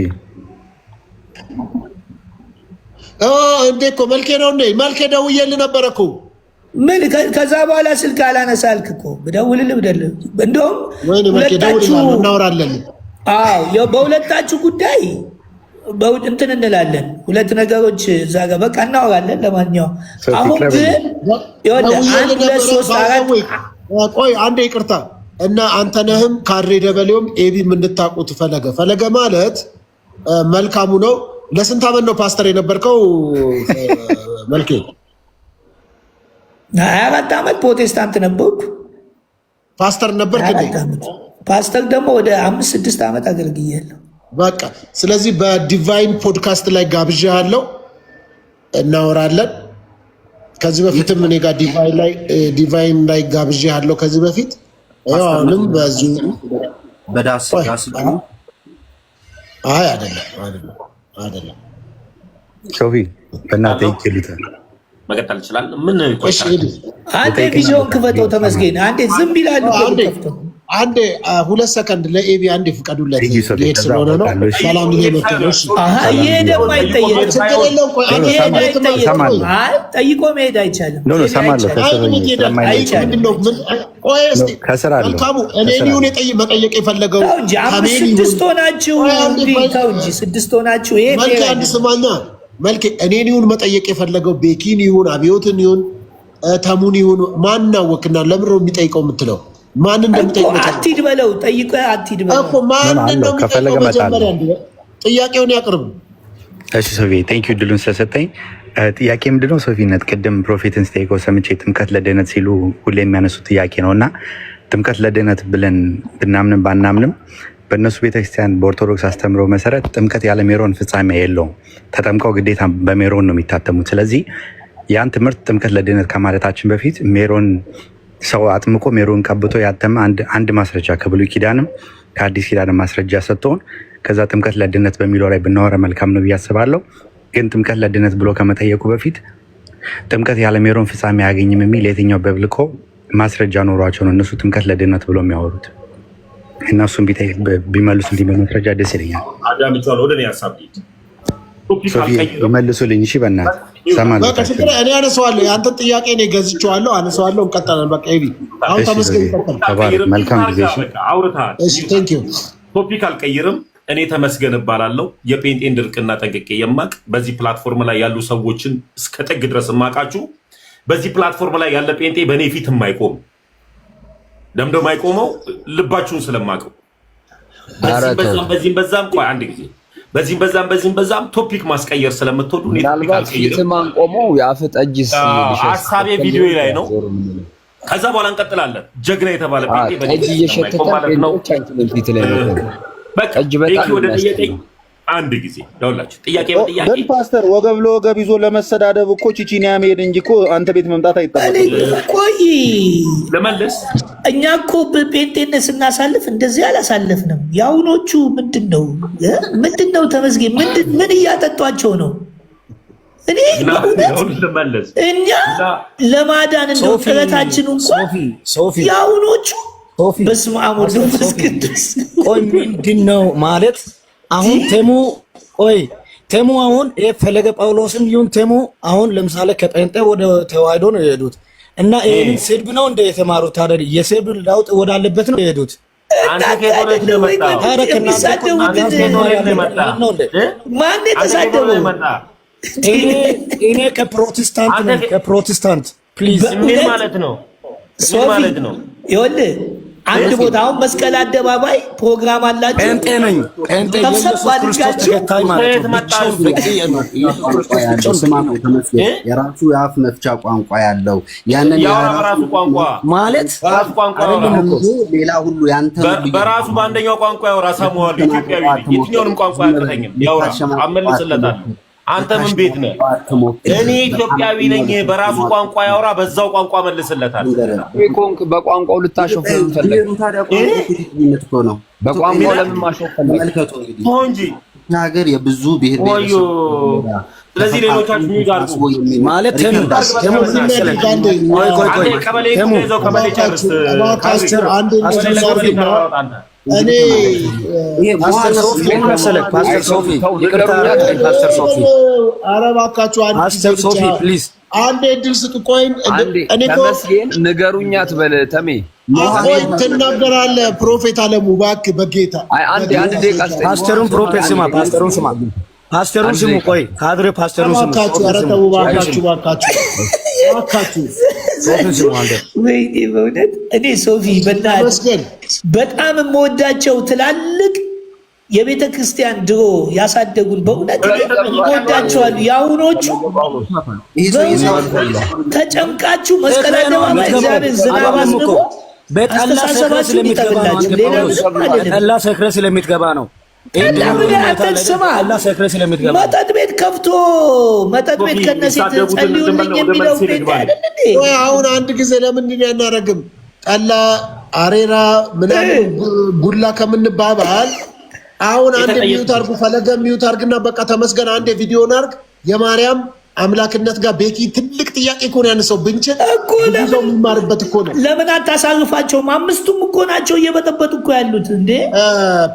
እንዴ እኮ መልኬ ነው እንዴ? መልኬ ደውዬልህ ነበረ እኮ ምን ከዛ በኋላ ስልክ አላነሳልክ እኮ ብደውልልህ እንደውም ሁለታችሁ እናወራለን። አዎ በሁለታችሁ ጉዳይ እንትን እንላለን። ሁለት ነገሮች እዛ ጋር በቃ እናወራለን። ለማንኛውም አሁን ግን አንድ ሁለት ሶስት አራት ቆይ አንዴ ይቅርታ እና አንተነህም ካሬ ደበሌውም ኤቢ የምንታቁት ፈለገ ማለት መልካሙ ነው። ለስንት ዓመት ነው ፓስተር የነበርከው መልኬ? 24 ዓመት ፕሮቴስታንት ነበርኩ። ፓስተር ነበርክ እንዴ? ፓስተር ደግሞ ወደ 5-6 ዓመት አገልግያለሁ። በቃ ስለዚህ በዲቫይን ፖድካስት ላይ ጋብዣለሁ፣ እናወራለን። ከዚህ በፊትም እኔ ጋር ዲቫይን ላይ ጋብዣለሁ ከዚህ በፊት። አሁንም በዚህ በዳስ አይደለም ሶፊ በእናትህ ይችላል መቀጠል ይችላል። ምን አንዴ ቪዲዮን ክፈተው ተመስገን። አንዴ ዝም ይላል። አንዴ 2 ሰከንድ ለኤቢ አንዴ ፍቀዱለት። ይሄድ ስለሆነ ነው። ሰላም ይሄመጣልሽ። ይሄደም አይጠየቅም። ጠይቆ መሄድ አይቻልም። መጠየቅ የፈለገው ስድስት ሆናችሁ ይሄ አንድ ስማኛ መልክ እኔን ይሁን መጠየቅ የፈለገው ቤኪን ይሁን አብዮትን ይሁን ተሙን ይሁን ማን አወቅና ለምን ነው የሚጠይቀው የምትለው? ማን እንደሚጠይቀው አትሂድ በለው። ጠይቆ አትሂድ በለው እኮ ማን እንደሚጠይቀው መጀመሪያ ጥያቄውን ያቅርብ። እሺ ሶፊ ቴንክ ዩ ድሉን ስለሰጠኝ። ጥያቄ ምንድነው ሶፊነት? ቅድም ፕሮፌትን ስጠይቀው ሰምቼ ጥምቀት ለድህነት ሲሉ ሁሌ የሚያነሱት ጥያቄ ነው እና ጥምቀት ለድህነት ብለን ብናምንም ባናምንም በእነሱ ቤተክርስቲያን በኦርቶዶክስ አስተምሮ መሰረት ጥምቀት ያለ ሜሮን ፍጻሜ የለውም። ተጠምቀው ግዴታ በሜሮን ነው የሚታተሙት። ስለዚህ ያን ትምህርት ጥምቀት ለድህነት ከማለታችን በፊት ሜሮን ሰው አጥምቆ ሜሮን ቀብቶ ያተመ አንድ ማስረጃ ከብሉይ ኪዳንም ከአዲስ ኪዳንም ማስረጃ ሰጥቶን ከዛ ጥምቀት ለድህነት በሚለው ላይ ብናወራ መልካም ነው ብዬ አስባለሁ። ግን ጥምቀት ለድህነት ብሎ ከመጠየቁ በፊት ጥምቀት ያለ ሜሮን ፍጻሜ አያገኝም የሚል የትኛው በብልኮ ማስረጃ ኖሯቸው ነው እነሱ ጥምቀት ለድህነት ብሎ የሚያወሩት? እነሱም ቢመልሱ እንዲህ በማስረጃ ደስ ይለኛል። አዳምጫለሁ። ወደ እኔ ሀሳብ ሶፊ ይመልሱልኝ። እሺ በእናትህ ሰማለሁ። በቃ ችግር እኔ አነሳዋለሁ። ያንተ ጥያቄ እኔ ገዝቼዋለሁ፣ አነሳዋለሁ። እንቀጥላለን። በቃ ኤቢ አሁን ተመስገን ተባረክ። መልካም ጊዜ። አውርተሃል። እሺ ቴንክ ዩ። ቶፒክ አልቀይርም። እኔ ተመስገን እባላለሁ። የጴንጤን ድርቅና ጠንቅቄ የማቅ በዚህ ፕላትፎርም ላይ ያሉ ሰዎችን እስከ ጥግ ድረስ የማውቃችሁ በዚህ ፕላትፎርም ላይ ያለ ጴንጤ በእኔ ፊት የማይቆም ለምዶ የማይቆመው ልባችሁን ስለማውቀው በዚህም በዛም ቆይ አንድ ጊዜ በዚህም በዛም ቶፒክ ማስቀየር ስለምትወዱ ፊትማን ቆመው የአፍ ጠጅስ ሀሳቤ ቪዲዮ ላይ ነው። ከዛ በኋላ እንቀጥላለን። ጀግና የተባለ ጴንጤ ጠጅ እየሸተተ ጴንጤዎች አይችልም ፊት ላይ ነው። በቃ ቤኪ ወደ ጠየቀኝ አንድ ጊዜ ያውላችሁ ጥያቄ በጥያቄ ግን ፓስተር ወገብ ለወገብ ይዞ ለመሰዳደብ እኮ ቺቺኒያ መሄድ እንጂ እኮ አንተ ቤት መምጣት አይጠበቅም። ቆይ ለመለስ እኛ እኮ በጴንጤነት ስናሳልፍ እንደዚህ አላሳልፍንም። የአሁኖቹ ምንድነው ተመስገን ምን እያጠጧቸው ነው? እኔ ለመለስ እኛ ለማዳን እንደው ጥረታችን እንኳን የአሁኖቹ በስመ አብ ወወልድ ወመንፈስ ቅዱስ ቆይ ምንድነው ማለት አሁን ቴሙ አሁን የፈለገ ጳውሎስም ይሁን ቴሙ አሁን ለምሳሌ ከጴንጤ ወደ ተዋህዶ ነው የሄዱት እና ይሄን ስድብ ነው እንደ የተማሩት አይደል? የስድብ ለውጥ ወዳለበት ነው የሄዱት። አንተ ከቶሎት ነው መጣው ማን የተሳደበው? እኔ ከፕሮቴስታንት ፕሊዝ ምን ማለት ነው? ይኸውልህ አንድ ቦታ አሁን መስቀል አደባባይ ፕሮግራም አላችሁ። ጴንጤ ነኝ ጴንጤ ኢየሱስ ክርስቶስ ተከታይ ማለት ነው። የራሱ የአፍ መፍቻ ቋንቋ ያለው ያንን የራሱ ቋንቋ ማለት ራሱ ቋንቋ ሌላ ሁሉ ያንተ በራሱ በአንደኛው ቋንቋ ያወራ ሰማዋል። ኢትዮጵያዊ የትኛውንም ቋንቋ ያቀተኝም ያወራ አመልስለታለሁ። አንተ ምን ቤት ነህ? እኔ ኢትዮጵያዊ ነኝ። በራሱ ቋንቋ ያወራ በዛው ቋንቋ መልስለታል። ኮንክ በቋንቋው ልታሾፍ ነው። በቋንቋው ለምን ማሾፍ ተመልከቱ እንጂ ሀገር የብዙ ብሔር ስለዚህ ሌሎቻችሁ ይጋርጉ ማለት እኔ ፓስተር ሶፊ ኧረ እባካችሁ አንዴ እድል ስጥ። ቆይ እኔ ተመስገን ንገሩኝ አትበል ተሜ። ቆይ ትናገራለህ። ፕሮፌት አለሙ እባክህ በጌታ አንድ ደቂቃ ፓስተሩን ፕሮፌት ስማ፣ ፓስተሩን ስሙ። ቆይ ካድሬ ፓስተሩን ስሙ። ኧረ ተው እባካችሁ ወይኔ በእውነት እኔ ሶፊ በጣም የምወዳቸው ትላልቅ የቤተ ክርስቲያን ድሮ ያሳደጉን በእውነት እወዳቸዋለሁ። የአሁኖቹ ተጨምቃችሁ መስቀል አደባባይ እግዚአብሔር ዝናብ አዝንቦ አስተሳሰባችሁ ይጠብላችሁ። ሌላ ምንም አይደለም። ሰክረ ስለሚትገባ ነው። መጠጥ ቤት ከፍቶ መጠጥ ቤት ከነሴት ጸልዩልኝ የሚለው ቤት አይደል? አሁን አንድ ጊዜ ለምንድን ያናረግም ጠላ አሬራ ምናምን ጉላ ከምንባባል አሁን አንድ ሚዩት አርጉ፣ ፈለገ ሚዩት አርግና በቃ ተመስገን አንድ ቪዲዮን አርግ። የማርያም አምላክነት ጋር ቤኪ ትልቅ ጥያቄ እኮ ነው ያነሳው። ብንችል እኮ ለምን የሚማርበት እኮ ነው። ለምን አታሳርፋቸውም? አምስቱም እኮ ናቸው እየበጠበጡ እኮ ያሉት። እንዴ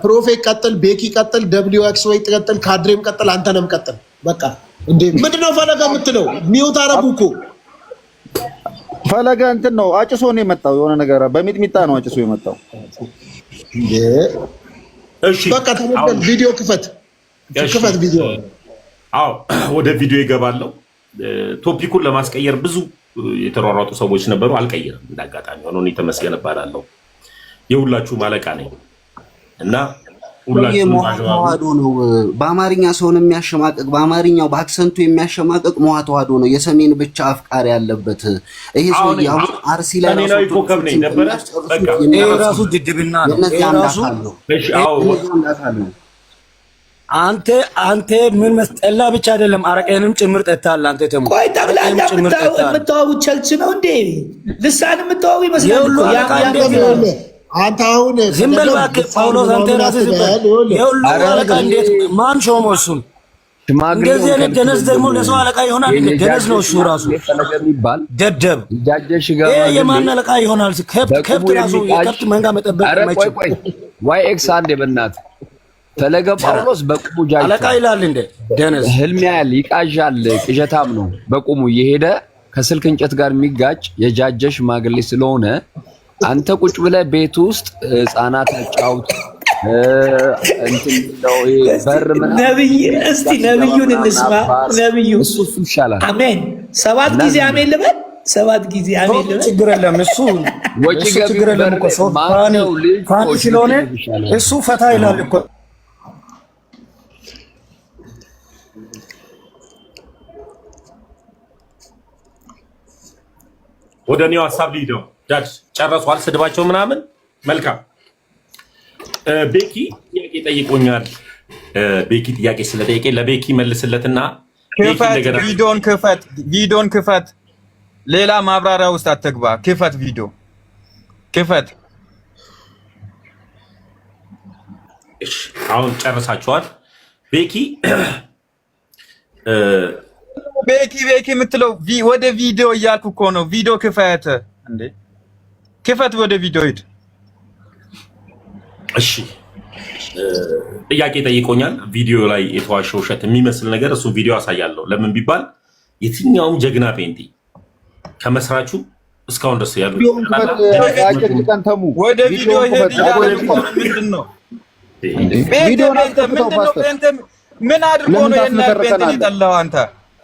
ፕሮፌት ቀጥል፣ ቤኪ ቀጥል፣ ደብሊው ኤክስ ወይ ቀጥል፣ ካድሬም ቀጥል፣ አንተንም ቀጥል። በቃ እንዴ ምንድነው ፈለገ የምትለው? ሚዩት አረጉ እኮ ፈለገ እንትን ነው አጭሶ ነው የመጣው። የሆነ ነገር በሚጥሚጣ ነው አጭሶ የመጣው። እሺ በቃ ተመስገን ቪዲዮ ክፈት ቪዲዮ። አዎ ወደ ቪዲዮ ይገባለሁ። ቶፒኩን ለማስቀየር ብዙ የተሯሯጡ ሰዎች ነበሩ። አልቀየርም። እንዳጋጣሚ ሆኖ እኔ ተመስገን እባላለሁ። የሁላችሁም አለቃ ነኝ እና ተዋህዶ ነው። በአማርኛ ሰውን የሚያሸማቀቅ በአማርኛው በአክሰንቱ የሚያሸማቀቅ ተዋህዶ ነው። የሰሜን ብቻ አፍቃሪ ያለበት ይሄ ሰው ያው አርሲ ላይ ራሱ ድድብና ነው። አንተ ምን መስጠላ ብቻ አይደለም አረቄንም ጭምር ጠጣል። አንተ ተሙ ቆይ ጠቅላላ የምታወሩ ቸርች ነው እንዴ? ልሳን የምታወሩ ይመስላል። አንተ አሁን ዝም በል እባክህ ጳውሎስ፣ አንተ ራስህ ዝም በል። የሁሉ አለቃ እንዴት ማን ሾመው እሱን? እንደዚህ አይነት ደነዝ ደግሞ ለሰው አለቃ ይሆናል? ደነዝ ነው እሱ ራሱ ደደብ። ይሄ የማን አለቃ ይሆናል? ከብት ራሱ የከብት መንጋ መጠበቅ ቆይ ዋይ ኤክስ አንዴ በእናትህ ፈለገ ጳውሎስ በቁሙ ጃጅ አለቃ ይላል እንደ ደነስ ህልም ያያል፣ ይቃዣል፣ ቅዠታም ነው። በቁሙ እየሄደ ከስልክ እንጨት ጋር የሚጋጭ የጃጀ ሽማግሌ ስለሆነ አንተ ቁጭ ብለህ ቤት ውስጥ ህፃናት አጫውት እንትን ነው በር ምናምን ነብይ እስቲ ነብዩን እንስማ። ነብዩ እሱ ይሻላል። አሜን። 7 ጊዜ አሜን ልበል። 7 ጊዜ አሜን ልበል። ችግር የለም እሱ ወጪ ገቢ ችግር የለም እኮ ሰው ፋኒ ስለሆነ እሱ ፈታ ይላል እኮ። ወደ እኔው ሀሳብ ሊሄደው ዳድ ጨረሷል ስድባቸው ምናምን። መልካም ቤኪ ጥያቄ ጠይቆኛል። ቤኪ ጥያቄ ስለጠየቄ ለቤኪ መልስለትና ቪዲዮን ክፈት። ሌላ ማብራሪያ ውስጥ አትግባ። ክፈት፣ ቪዲዮ ክፈት። እሺ አሁን ጨርሳችኋል። ቤኪ የምትለው ወደ ቪዲዮ እያልኩ እኮ ነው። ቪዲዮ ክፈት እንዴ! ክፈት፣ ወደ ቪዲዮ ሂድ። እሺ ጥያቄ ጠይቆኛል። ቪዲዮ ላይ የተዋሸ ውሸት የሚመስል ነገር እሱ ቪዲዮ አሳያለሁ። ለምን ቢባል የትኛውም ጀግና ፔንቲ ከመስራቹ እስካሁን ድረስ ያሉ ወደ ቪዲዮ ሄድ እያለ ምንድን ነው? ምን አድርጎ ነው ፔንቲን የጠላው አንተ?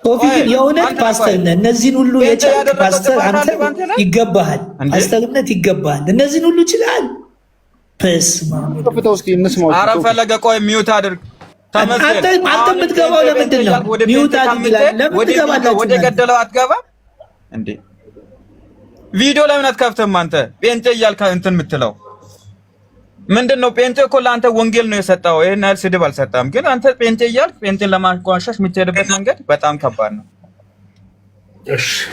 ቶፊቅ የእውነት ፓስተር ነህ። እነዚህን ሁሉ የቻልክ ፓስተር አንተ ይገባሃል። ፓስተርነት ይገባሃል። እነዚህን ሁሉ ይችላል። ኧረ ፈለገ ቆይ ሚውት አድርግ። አንተ የምትገባው ለምንድን ነው? ሚውት አድርግ ይላል። ለምን ትገባላችሁ? ወደ ገደለው አትገባ እንዴ? ቪዲዮ ለምን አትከፍትም አንተ? ጴንጤ እያልክ እንትን የምትለው ምንድን ነው? ጴንጤ እኮ ለአንተ ወንጌል ነው የሰጠው። ይሄን ያህል ስድብ አልሰጠም። ግን አንተ ጴንጤ እያልክ ጴንጤን ለማንቋሸሽ የምትሄድበት መንገድ በጣም ከባድ ነው።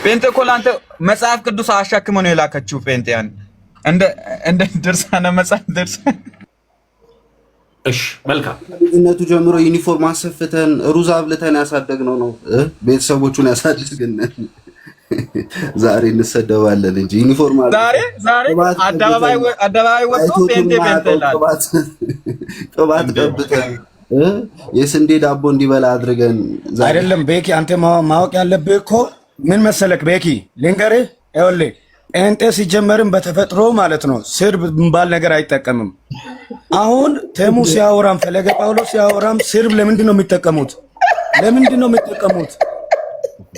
ጴንጤ እኮ ለአንተ መጽሐፍ ቅዱስ አሻክሞ ነው የላከችው። ጴንጤ እንደ ድርሳነ መጽሐፍ ድርሳነ። እሺ መልካም። ልጅነቱ ጀምሮ ዩኒፎርም አሰፍተን ሩዝ አብልተን ያሳደግነው ነው። ቤተሰቦቹን ያሳድግን። ዛሬ እንሰደባለን እንጂ ዩኒፎርም ዛሬ አደባባይ ወጥቶ ጴንጤ ይላል። ቅባት ቀብተን የስንዴ ዳቦ እንዲበላ አድርገን አይደለም። ቤኪ አንተ ማወቅ ያለብህ እኮ ምን መሰለክ ቤኪ፣ ልንገርህ ይኸውልህ ጴንጤ ሲጀመርም በተፈጥሮ ማለት ነው ስድብ የሚባል ነገር አይጠቀምም። አሁን ተሙ ሲያወራም ፈለገ ጳውሎስ ሲያወራም ስድብ ለምንድን ነው የሚጠቀሙት? ለምንድን ነው የሚጠቀሙት?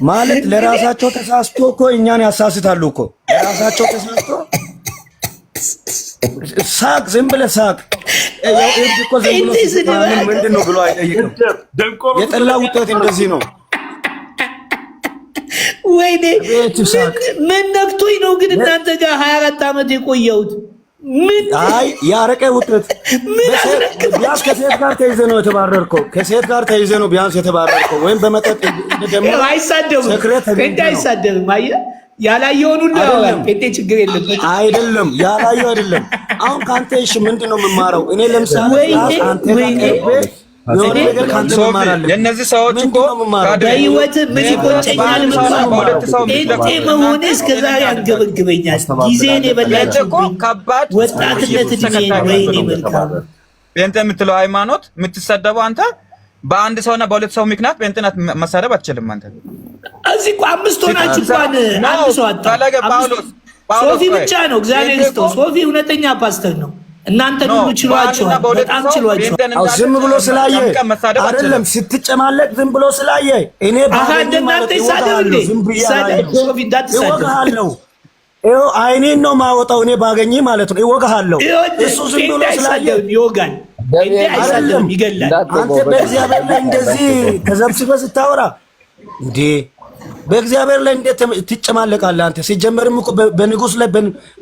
ማለት ለራሳቸው ተሳስቶ እኮ እኛን ያሳስታሉ እኮ። ለራሳቸው ተሳስቶ ሳቅ፣ ዝም ብለህ ሳቅ። ያው እብድ እኮ ዝም ብሎ ምንድን ነው ብሎ አይጠይቅም። የጠላ ውጤት እንደዚህ ነው። ወይኔ ምን ነክቶኝ ነው ግን እናንተ ጋር 24 ዓመት የቆየሁት? ምን አይ ያረቀ ውጤት ቢያንስ ከሴት ጋር ተይዘ ነው የተባረርከው። ከሴት ጋር ተይዘ ነው ቢያንስ የተባረርከው። ወይም በመጠጥ ደግሞ አይሳደብም። ጴንጤ አይሳደብም። አየህ ያላየውን ሁሉ ያወራል። ጴንጤ ችግር የለበትም። አይደለም ያላየው አይደለም። አሁን ካንተ እሺ ምንድን ነው የምማረው? እኔ ለምሳሌ አንተ የእነዚህ ሰዎች እኮ በህይወት ምን ይቆጨኛል? ጴንጤ መሆኔ እስከዛሬ አንገበግበኛል። ጊዜን የበላችሁብኝ ወጣትነት ጊዜን። ወይኔ መልካም ጴንጤ የምትለው ሃይማኖት የምትሰደበው አንተ በአንድ ሰውና በሁለት ሰው ምክንያት ጴንጤን መሳደብ አትችልም። አንተ እዚህ እኮ 5 ሆናችሁ እንኳን አንድ ሰው ሶፊ ብቻ ነው እግዚአብሔር ይስጠው። ሶፊ እውነተኛ ፓስተር ነው። እናንተ ሁሉ ችሏቸዋል፣ በጣም ችሏቸዋል። ዝም ብሎ ስላየ አይደለም ስትጨማለቅ፣ ዝም ብሎ ስላየ እኔ እናንተ ይሳደብ እንዴ? ይሳደብ ሶፊ እንዳትሳደብ። ይኸው አይኔን ነው ማወጣው እኔ ባገኘ ማለት ነው። ይወጋሃለሁ። እሱ ዝም ብሎ ስላየ ይወጋል። እንዴ አይሳደብም፣ ይገላል። አንተ በእግዚአብሔር ላይ እንደዚህ ተዘብስበህ ስታወራ እንዴ በእግዚአብሔር ላይ እንዴት ትጨማለቃለህ አንተ? ሲጀመርም እኮ በንጉስ ላይ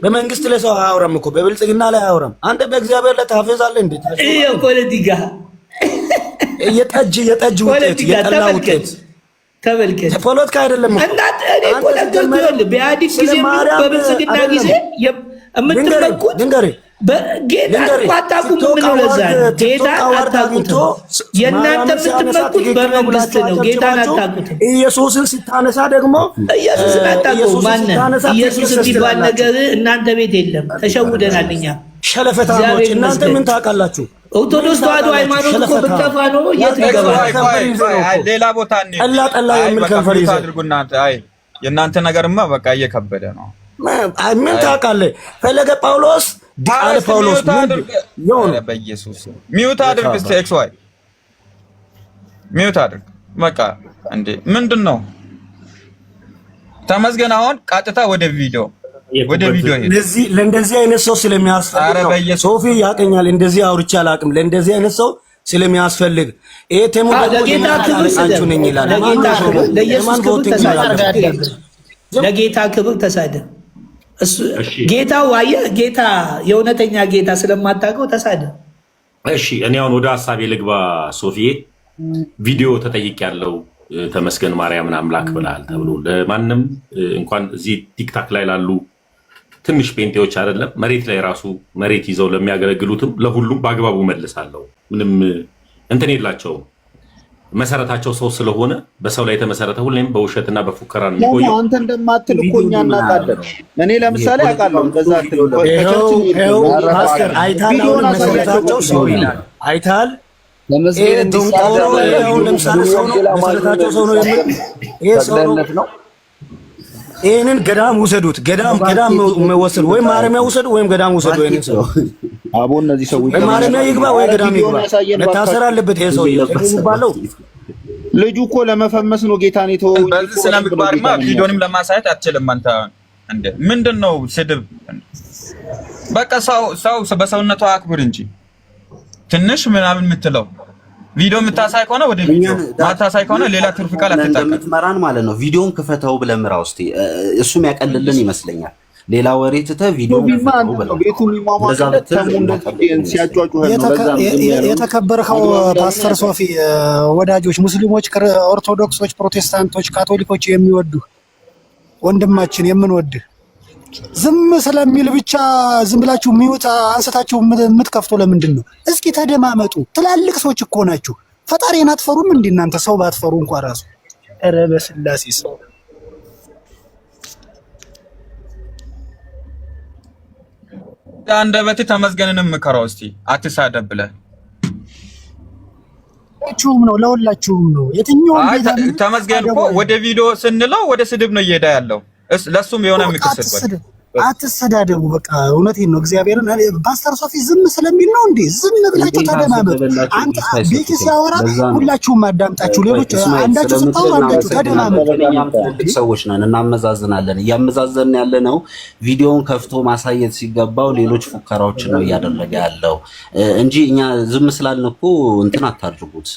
በመንግስት ላይ ሰው አያወራም እኮ፣ በብልጽግና ላይ አያወራም። አንተ በእግዚአብሔር ላይ ታፈዛለህ እንዴ? ፖለቲካ የጠጅ ውጤት የጠላ ውጤት ተመልከት። ፖለቲካ አይደለም እኮ እኔ እኮ ነገርኩህ። በኢህአዴግ ጊዜ በብልጽግና ጊዜ የምትመኩት ጌታ አታውቁም። ምን ነው ለዛ ጌታ አታውቁትም። የእናንተ የምትመኩት በመንግስት ነው። ጌታን አታውቁትም። ኢየሱስን ስታነሳ ደግሞ ኢየሱስን አታውቁም። ማነው ኢየሱስ የሚባል ነገር እናንተ ቤት የለም። ተሸውደናል እኛ ሸለፈታሞች። እናንተ ምን ታውቃላችሁ? ኦርቶዶክስ ተዋህዶ ሃይማኖት እኮ ብትጠፋ ነው የት ይገባል? ሌላ ቦታ ጠላ የሚል ከንፈር ይዘህ አድርጉ እናንተ። አይ የእናንተ ነገርማ በቃ እየከበደ ነው። ምን ታውቃለህ? ፈለገ ጳውሎስ ዲቃለ ጳውሎስ በኢየሱስ ሚውት አድርግ። እስቲ ኤክስ ዋይ ሚውት አድርግ። በቃ እንዴ ምንድነው? ተመስገን አሁን ቀጥታ ወደ ቪዲዮ ሄደ። ለእንደዚህ አይነት ሰው ስለሚያስፈልግ ሶፊ ያቀኛል። እንደዚህ አውርቼ አላውቅም። ለእንደዚህ አይነት ሰው ስለሚያስፈልግ ይሄ ተሙ ለጌታ ክብር ነኝ ይላል። ለኢየሱስ ክብር ተሳደብ፣ ለጌታ ክብር ተሳደብ። እሱ ጌታው አየህ፣ ጌታ የእውነተኛ ጌታ ስለማታውቀው ተሳደብ። እሺ እኔ አሁን ወደ ሐሳቤ ልግባ። ሶፊዬ ቪዲዮ ተጠይቄያለሁ። ተመስገን ማርያምን አምላክ ብለሃል ተብሎ ለማንም እንኳን እዚህ ቲክታክ ላይ ላሉ ትንሽ ጴንጤዎች አይደለም መሬት ላይ ራሱ መሬት ይዘው ለሚያገለግሉትም ለሁሉም በአግባቡ መልሳለሁ። ምንም እንትን የላቸውም። መሰረታቸው ሰው ስለሆነ በሰው ላይ የተመሰረተ ሁሌም በውሸትና በፉከራ ነው የሚቆየው። አንተ እንደማትል እኮ እኛ እናውቃለን። እኔ ለምሳሌ አውቃለሁ። እንደዛ አይታል መሰረታቸው ሰው ይላል። አይታል ይህንን ገዳም ውሰዱት። ገዳም ወሰዱ ወይም ማረሚያ ውሰዱ ወይም ገዳም ውሰዱ። ይህንን ሰው አቦ እነዚህ ሰዎች ወይ ማረሚያ ይግባ ወይ ገዳም ይግባ። መታሰር አለበት ይሄ ሰው የሚባለው። ልጁ እኮ ለመፈመስ ነው ጌታን የተወው። በዚህ ስለምግባርማ ቪዲዮንም ለማሳየት አትችልም አንተ። እንዴ ምንድነው ስድብ? በቃ ሰው በሰውነቱ አክብር እንጂ ትንሽ ምናምን የምትለው ቪዲዮ የምታሳይ ከሆነ ወደ ቪዲዮ ማታሳይ ከሆነ ሌላ ትርፍ ቃል አትጠቀም። እንደምትመራን ማለት ነው። ቪዲዮን ክፈተው ብለህ ምራው እስቲ። እሱም ያቀልልን ይመስለኛል። ሌላ ወሬ ትተህ ቪዲዮን ክፈተው ብለህ ቤቱ የሚሟሟለት ሲያጫጩ ነው። የተከበርከው ፓስተር ሶፊ ወዳጆች፣ ሙስሊሞች፣ ኦርቶዶክሶች፣ ፕሮቴስታንቶች፣ ካቶሊኮች የሚወዱ ወንድማችን የምንወድህ ዝም ስለሚል ብቻ ዝም ብላችሁ ሚውት አንስታችሁ የምትከፍቱ ለምንድን ነው? እስኪ ተደማመጡ። ትላልቅ ሰዎች እኮ ናችሁ። ፈጣሪን አትፈሩም እንዴ እናንተ? ሰው ባትፈሩ እንኳን ራሱ ኧረ በስላሴ ሰው አንደበት ተመስገንንም ምከራው እስቲ አትሳደብ ብለህ ለሁላችሁም ነው። የትኛውም ተመስገን እኮ ወደ ቪዲዮ ስንለው ወደ ስድብ ነው እየሄደ ያለው። ለሱም የሆነ የሚከስበት አትሰዳደቡ። በቃ እውነቴን ነው። እግዚአብሔርን ፓስተር ሶፊ ዝም ስለሚል ነው እንዴ? ዝም ብላችሁ ተደማመጡ። አንተ ቤት ሲያወራ ሁላችሁም አዳምጣችሁ፣ ሌሎች አንዳችሁ ስታወሩ አንዳችሁ ተደማመጡ። ሰዎች ነን፣ እናመዛዝናለን። እያመዛዘንን ያለ ነው። ቪዲዮውን ከፍቶ ማሳየት ሲገባው ሌሎች ፉከራዎችን ነው እያደረገ ያለው እንጂ እኛ ዝም ስላልን እኮ እንትን አታድርጉት።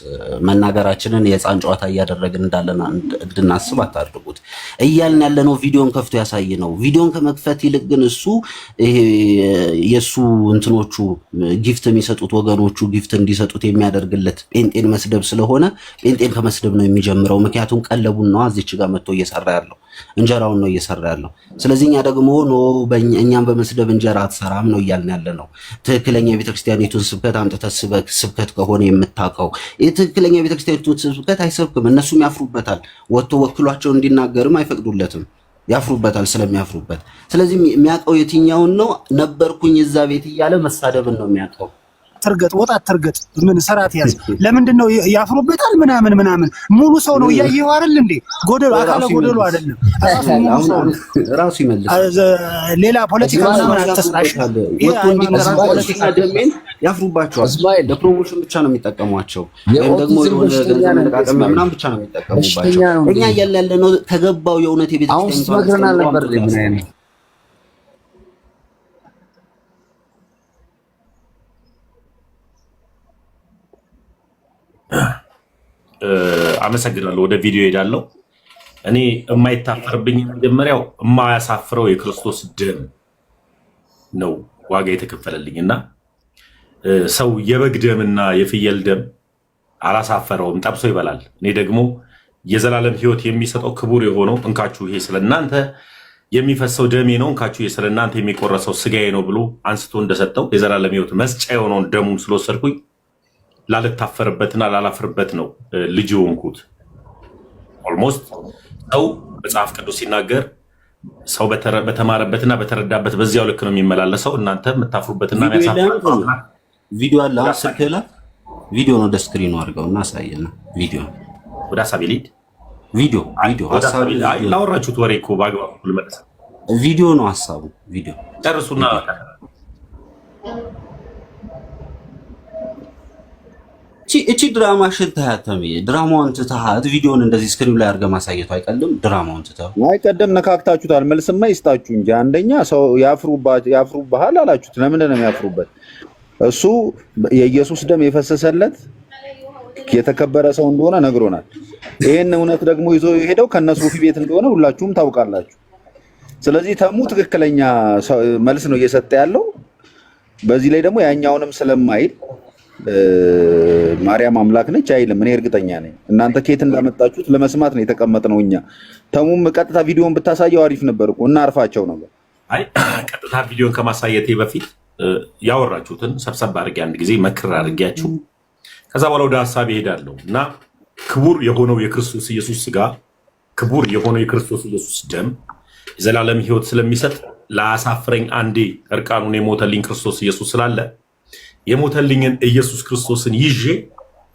መናገራችንን የህፃን ጨዋታ እያደረግን እንዳለን እንድናስብ አታድርጉት። እያልን ያለ ነው ቪዲዮውን ከፍቶ ያሳይ ነው። ቪዲዮውን ከመክፈት ይልቅ ግን እሱ ይሄ የሱ እንትኖቹ ጊፍት የሚሰጡት ወገኖቹ ጊፍት እንዲሰጡት የሚያደርግለት ጴንጤን መስደብ ስለሆነ ጴንጤን ከመስደብ ነው የሚጀምረው። ምክንያቱም ቀለቡን ነው እዚች ጋር መጥቶ እየሰራ ያለው፣ እንጀራውን ነው እየሰራ ያለው። ስለዚህ እኛ ደግሞ እኛም በመስደብ እንጀራ አትሰራም ነው እያልን ያለ ነው። ትክክለኛ የቤተክርስቲያኒቱን ስብከት አምጥተህ ስብከት ከሆነ የምታውቀው የትክክለኛ የቤተክርስቲያኒቱን ስብከት አይሰብክም። እነሱም ያፍሩበታል። ወጥቶ ወክሏቸው እንዲናገርም አይፈቅዱለትም። ያፍሩበታል ስለሚያፍሩበት። ስለዚህ የሚያውቀው የትኛውን ነው? ነበርኩኝ እዛ ቤት እያለ መሳደብን ነው የሚያውቀው። አትርገጥ፣ ወጣ አትርገጥ። ምን ሰራት ያዝ። ለምንድን ነው ያፍሩበታል? ምናምን ሙሉ ሰው ነው እያየኸው አይደል እንዴ? ጎደሎ አካለ ጎደሎ አይደለም ራሱ ይመልስ። ሌላ ፖለቲካ ምናምን አትስራሽ። ፖለቲካ ደሜን ያፍሩባቸዋል። ለፕሮሞሽን ብቻ ነው የሚጠቀሟቸው፣ ወይም ደግሞ ለገንዘብ ምናምን ብቻ ነው የሚጠቀሙባቸው። እኛ እያልን ያለነው ከገባው የእውነት የቤተክርስቲያን አመሰግናለሁ። ወደ ቪዲዮ ሄዳለሁ። እኔ የማይታፈርብኝ መጀመሪያው የማያሳፍረው የክርስቶስ ደም ነው ዋጋ የተከፈለልኝና ሰው የበግ ደምና የፍየል ደም አላሳፈረውም፣ ጠብሶ ይበላል። እኔ ደግሞ የዘላለም ሕይወት የሚሰጠው ክቡር የሆነው እንካችሁ ይሄ ስለእናንተ የሚፈሰው ደሜ ነው፣ እንካችሁ ይሄ ስለእናንተ የሚቆረሰው ስጋዬ ነው ብሎ አንስቶ እንደሰጠው የዘላለም ሕይወት መስጫ የሆነውን ደሙን ስለወሰድኩኝ ላልታፈርበትና ላላፍርበት ነው ልጅ ሆንኩት። ኦልሞስት ሰው መጽሐፍ ቅዱስ ሲናገር ሰው በተማረበትና በተረዳበት በዚያው ልክ ነው የሚመላለሰው። እናንተ የምታፍሩበትና ቪዲዮ አለ ስልክ ላይ ቪዲዮ ነው። ደስክሪኑ አድርገውና አሳየና ቪዲዮ ወደ ሀሳቤ ልሂድ። ቪዲዮ ላወራችሁት ወሬ እኮ በአግባቡ ልመለስ። ቪዲዮ ነው ሀሳቡ። ቪዲዮ ጨርሱና እቺ ድራማ ሽንታያተም ድራማውን ትተሃት ቪዲዮን እንደዚህ ስክሪን ላይ አድርገህ ማሳየቱ አይቀልም። ድራማውን ትተው አይቀደም ነካክታችሁታል። መልስማ ይስጣችሁ እንጂ አንደኛ ሰው ያፍሩብሃል አላችሁት። ለምንድን ነው የሚያፍሩበት? እሱ የኢየሱስ ደም የፈሰሰለት የተከበረ ሰው እንደሆነ ነግሮናል። ይሄን እውነት ደግሞ ይዞ የሄደው ከነሱ ፊት እንደሆነ ሁላችሁም ታውቃላችሁ። ስለዚህ ተሙ ትክክለኛ መልስ ነው እየሰጠ ያለው። በዚህ ላይ ደግሞ ያኛውንም ስለማይል ማርያም አምላክ ነች አይልም። እኔ እርግጠኛ ነኝ። እናንተ ከየት እንዳመጣችሁት ለመስማት ነው የተቀመጥነው እኛ። ተሙም ቀጥታ ቪዲዮን ብታሳየው አሪፍ ነበር እኮ እና አርፋቸው ነበር። አይ ቀጥታ ቪዲዮን ከማሳየቴ በፊት ያወራችሁትን ሰብሰብ አድርጌ አንድ ጊዜ መክር አድርጌያችሁ ከዛ በኋላ ወደ ሐሳብ ይሄዳለሁ እና ክቡር የሆነው የክርስቶስ ኢየሱስ ሥጋ፣ ክቡር የሆነው የክርስቶስ ኢየሱስ ደም የዘላለም ሕይወት ስለሚሰጥ ለአሳፍረኝ አንዴ እርቃኑን የሞተልኝ ክርስቶስ ኢየሱስ ስላለ የሞተልኝን ኢየሱስ ክርስቶስን ይዤ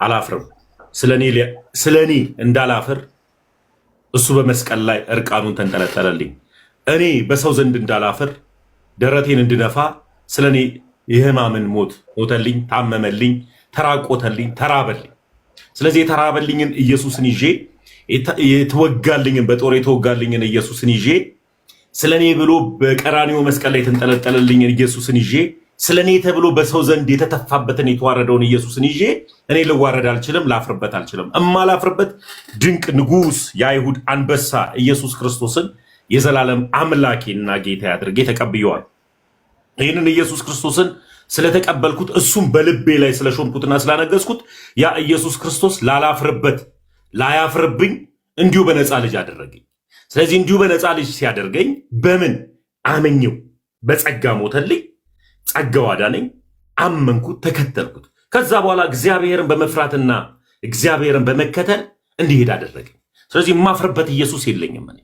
አላፍርም። ስለኔ እንዳላፍር እሱ በመስቀል ላይ እርቃኑን ተንጠለጠለልኝ። እኔ በሰው ዘንድ እንዳላፍር ደረቴን እንድነፋ ስለኔ የሕማምን ሞት ሞተልኝ፣ ታመመልኝ፣ ተራቆተልኝ፣ ተራበልኝ። ስለዚህ የተራበልኝን ኢየሱስን ይዤ የተወጋልኝን በጦር የተወጋልኝን ኢየሱስን ይዤ ስለኔ ብሎ በቀራንዮ መስቀል ላይ የተንጠለጠለልኝን ኢየሱስን ይዤ ስለኔ ተብሎ በሰው ዘንድ የተተፋበትን የተዋረደውን ኢየሱስን ይዤ እኔ ልዋረድ አልችልም፣ ላፍርበት አልችልም። እማላፍርበት ድንቅ ንጉሥ የአይሁድ አንበሳ ኢየሱስ ክርስቶስን የዘላለም አምላኬና ጌታ አድርጌ ተቀብየዋል። ይህንን ኢየሱስ ክርስቶስን ስለተቀበልኩት እሱም በልቤ ላይ ስለሾምኩትና ስላነገስኩት ያ ኢየሱስ ክርስቶስ ላላፍርበት ላያፍርብኝ እንዲሁ በነፃ ልጅ አደረገኝ። ስለዚህ እንዲሁ በነፃ ልጅ ሲያደርገኝ በምን አመኘው? በጸጋ ሞተልኝ፣ ጸጋው አዳነኝ፣ አመንኩት፣ ተከተልኩት። ከዛ በኋላ እግዚአብሔርን በመፍራትና እግዚአብሔርን በመከተል እንዲሄድ አደረገኝ። ስለዚህ የማፍርበት ኢየሱስ የለኝም። እኔ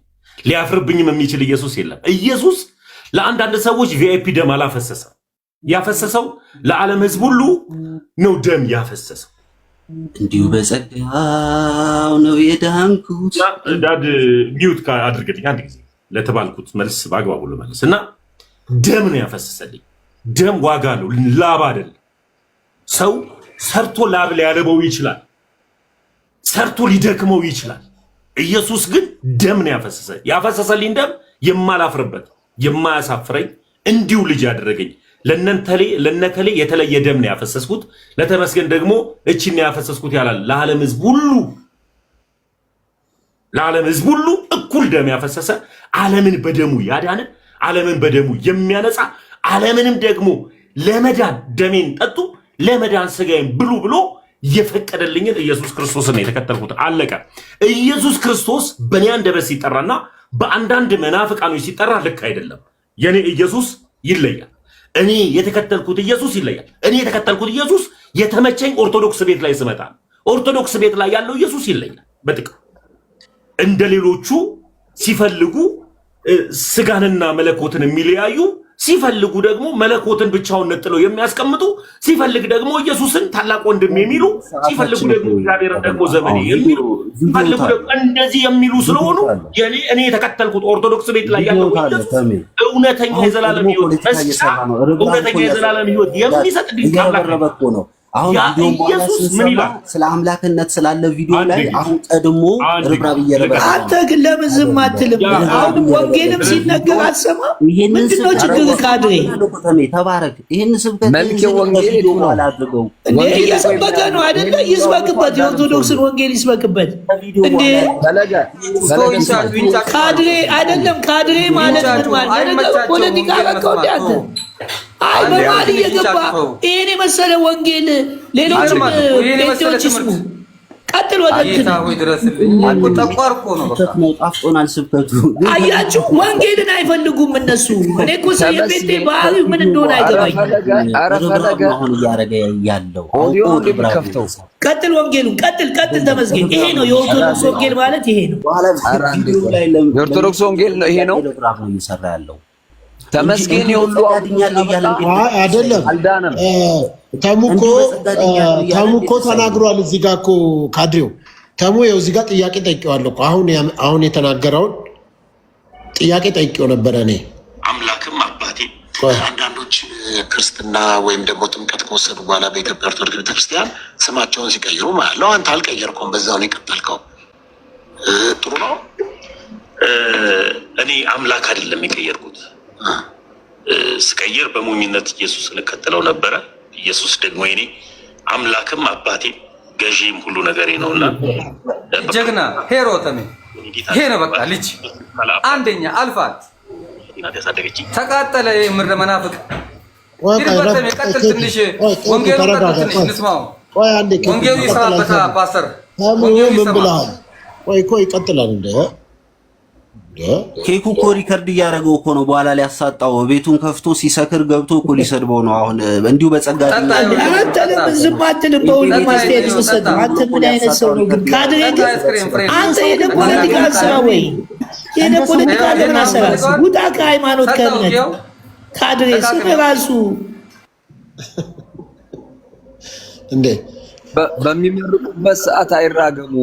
ሊያፍርብኝም የሚችል ኢየሱስ የለም። ኢየሱስ ለአንዳንድ ሰዎች ቪአይፒ ደም አላፈሰሰም። ያፈሰሰው ለዓለም ሕዝብ ሁሉ ነው ደም ያፈሰሰው። እንዲሁ በጸጋው ነው የዳንኩት። ዳድ ሚውት አድርግልኝ አንድ ጊዜ ለተባልኩት መልስ በአግባቡ ልመልስ እና ደም ነው ያፈሰሰልኝ። ደም ዋጋ ነው፣ ላብ አይደለም። ሰው ሰርቶ ላብ ሊያለበው ይችላል፣ ሰርቶ ሊደክመው ይችላል። ኢየሱስ ግን ደም ነው ያፈሰሰልኝ። ደም የማላፍርበት የማያሳፍረኝ እንዲሁ ልጅ ያደረገኝ። ለነከሌ የተለየ ደም ነው ያፈሰስኩት፣ ለተመስገን ደግሞ እቺን ያፈሰስኩት ያላል። ለዓለም ሕዝብ ሁሉ እኩል ደም ያፈሰሰ፣ ዓለምን በደሙ ያዳነ፣ ዓለምን በደሙ የሚያነጻ፣ ዓለምንም ደግሞ ለመዳን ደሜን ጠጡ፣ ለመዳን ስጋዬን ብሉ ብሎ የፈቀደልኝን ኢየሱስ ክርስቶስን ነው የተከተልኩት። አለቀ። ኢየሱስ ክርስቶስ በእኔ አንደበት ሲጠራና በአንዳንድ መናፍቃኖች ሲጠራ ልክ አይደለም። የኔ ኢየሱስ ይለያል። እኔ የተከተልኩት ኢየሱስ ይለያል። እኔ የተከተልኩት ኢየሱስ የተመቸኝ ኦርቶዶክስ ቤት ላይ ስመጣ፣ ኦርቶዶክስ ቤት ላይ ያለው ኢየሱስ ይለያል። በጥቅም እንደ ሌሎቹ ሲፈልጉ ስጋንና መለኮትን የሚለያዩ፣ ሲፈልጉ ደግሞ መለኮትን ብቻውን ነጥለው የሚያስቀምጡ፣ ሲፈልግ ደግሞ ኢየሱስን ታላቅ ወንድም የሚሉ፣ ሲፈልጉ ደግሞ እግዚአብሔርን ደግሞ ዘመኔ የሚሉ፣ ሲፈልጉ ደግሞ እንደዚህ የሚሉ ስለሆኑ እኔ የተከተልኩት ኦርቶዶክስ ቤት ላይ ያለው ኢየሱስ እውነተኛ የዘላለም ሕይወት እውነተኛ የዘላለም ሕይወት የሚሰጥ ድንቅ አምላክ ነው። አሁን ኢየሱስ ምን ይላል ስለ አምላክነት ስላለ ቪዲዮ ላይ አሁን ቀድሞ ርብራብ እየረበረ አንተ ግን ለምን ዝም አትልም? አሁን ወንጌልም ሲነገር አትሰማ? ምንድነው ችግር? ካድሬ ተባረክ። ይሄን ስብከት መልክ ወንጌል ነው አላድርገው እንዴ እየሰበከ ነው አይደለ? ይስበክበት፣ የኦርቶዶክስን ወንጌል ይስበክበት እንዴ። ካድሬ አይደለም። ካድሬ ማለት ምን ማለት ነው? ፖለቲካ አላውቀው እንዴ አንተ? አይ በማል እየገባ ይሄን የመሰለ ወንጌል ሌሎችም ጴንጤዎች ይስሙ። ቀጥል ወደ እንትን ጣፍጦናል ስብከቱ። አያችሁ ወንጌልን አይፈልጉም እነሱ። እኔ እኮ የጴንጤ ባህሪ ምን እንደሆነ አይገባኝ። አሁን እያደረገ ያለው ቀጥል፣ ወንጌሉን ቀጥል። ተመስገን። ይሄ ነው የኦርቶዶክስ ወንጌል ማለት ይሄ ነው። የኦርቶዶክስ ወንጌል ይሄ ነው እየሰራ ያለው ተመስገን የሁሉ አይደለም። ተሙኮ ተናግሯል። እዚህ ጋር እኮ ካድሬው ተሙ ይኸው እዚህ ጋር ጥያቄ ጠይቄዋለሁ እኮ አሁን የተናገረውን ጥያቄ ጠይቄው ነበረ እኔ አምላክም አባቴ። አንዳንዶች ክርስትና ወይም ደግሞ ጥምቀት ከወሰዱ በኋላ በኢትዮጵያ ኦርቶዶክስ ቤተክርስቲያን ስማቸውን ሲቀይሩ ማለት ነው። አንተ አልቀየርከውም፣ በዛው ነው የቀጠልከው። ጥሩ ነው። እኔ አምላክ አይደለም የቀየርኩት። ስቀይር በሞኝነት ኢየሱስን እከተለው ነበረ። ኢየሱስ ደግሞ እኔ አምላክም አባቴ ገዢም ሁሉ ነገሬ ነውና ጀግና ሄሮ ተሜ ይሄ ነው በቃ ልጅ አንደኛ አልፋት ተቃጠለ። ምድረ መናፍቅ ይርበተም ቀጥል ትንሽ ወንጌሉ ቀጥል ትንሽ እንስማው። ወንጌሉ ይሰራበታ ፓስተር ወንጌሉ ይሰራበታ። ቆይ ይቀጥላል እንደ ኬኩ እኮ ሪከርድ እያደረገው እኮ ነው። በኋላ ላይ ያሳጣው ቤቱን ከፍቶ ሲሰክር ገብቶ እኮ ሊሰድበው ነው። አሁን እንዲሁ በጸጋ አንተ ዝም አትልም። በሁሉ ማስተያየት ወሰደ። አንተ ምን አይነት ሰው ነው ግን? ካድሬ አንተ የፖለቲካ ስራ ወይ የፖለቲካ ለምን አሰራስ? ውጣ ከሃይማኖት ከእምነት ካድሬ ስም ራሱ እንዴ በሚመርቁበት ሰዓት አይራገሙ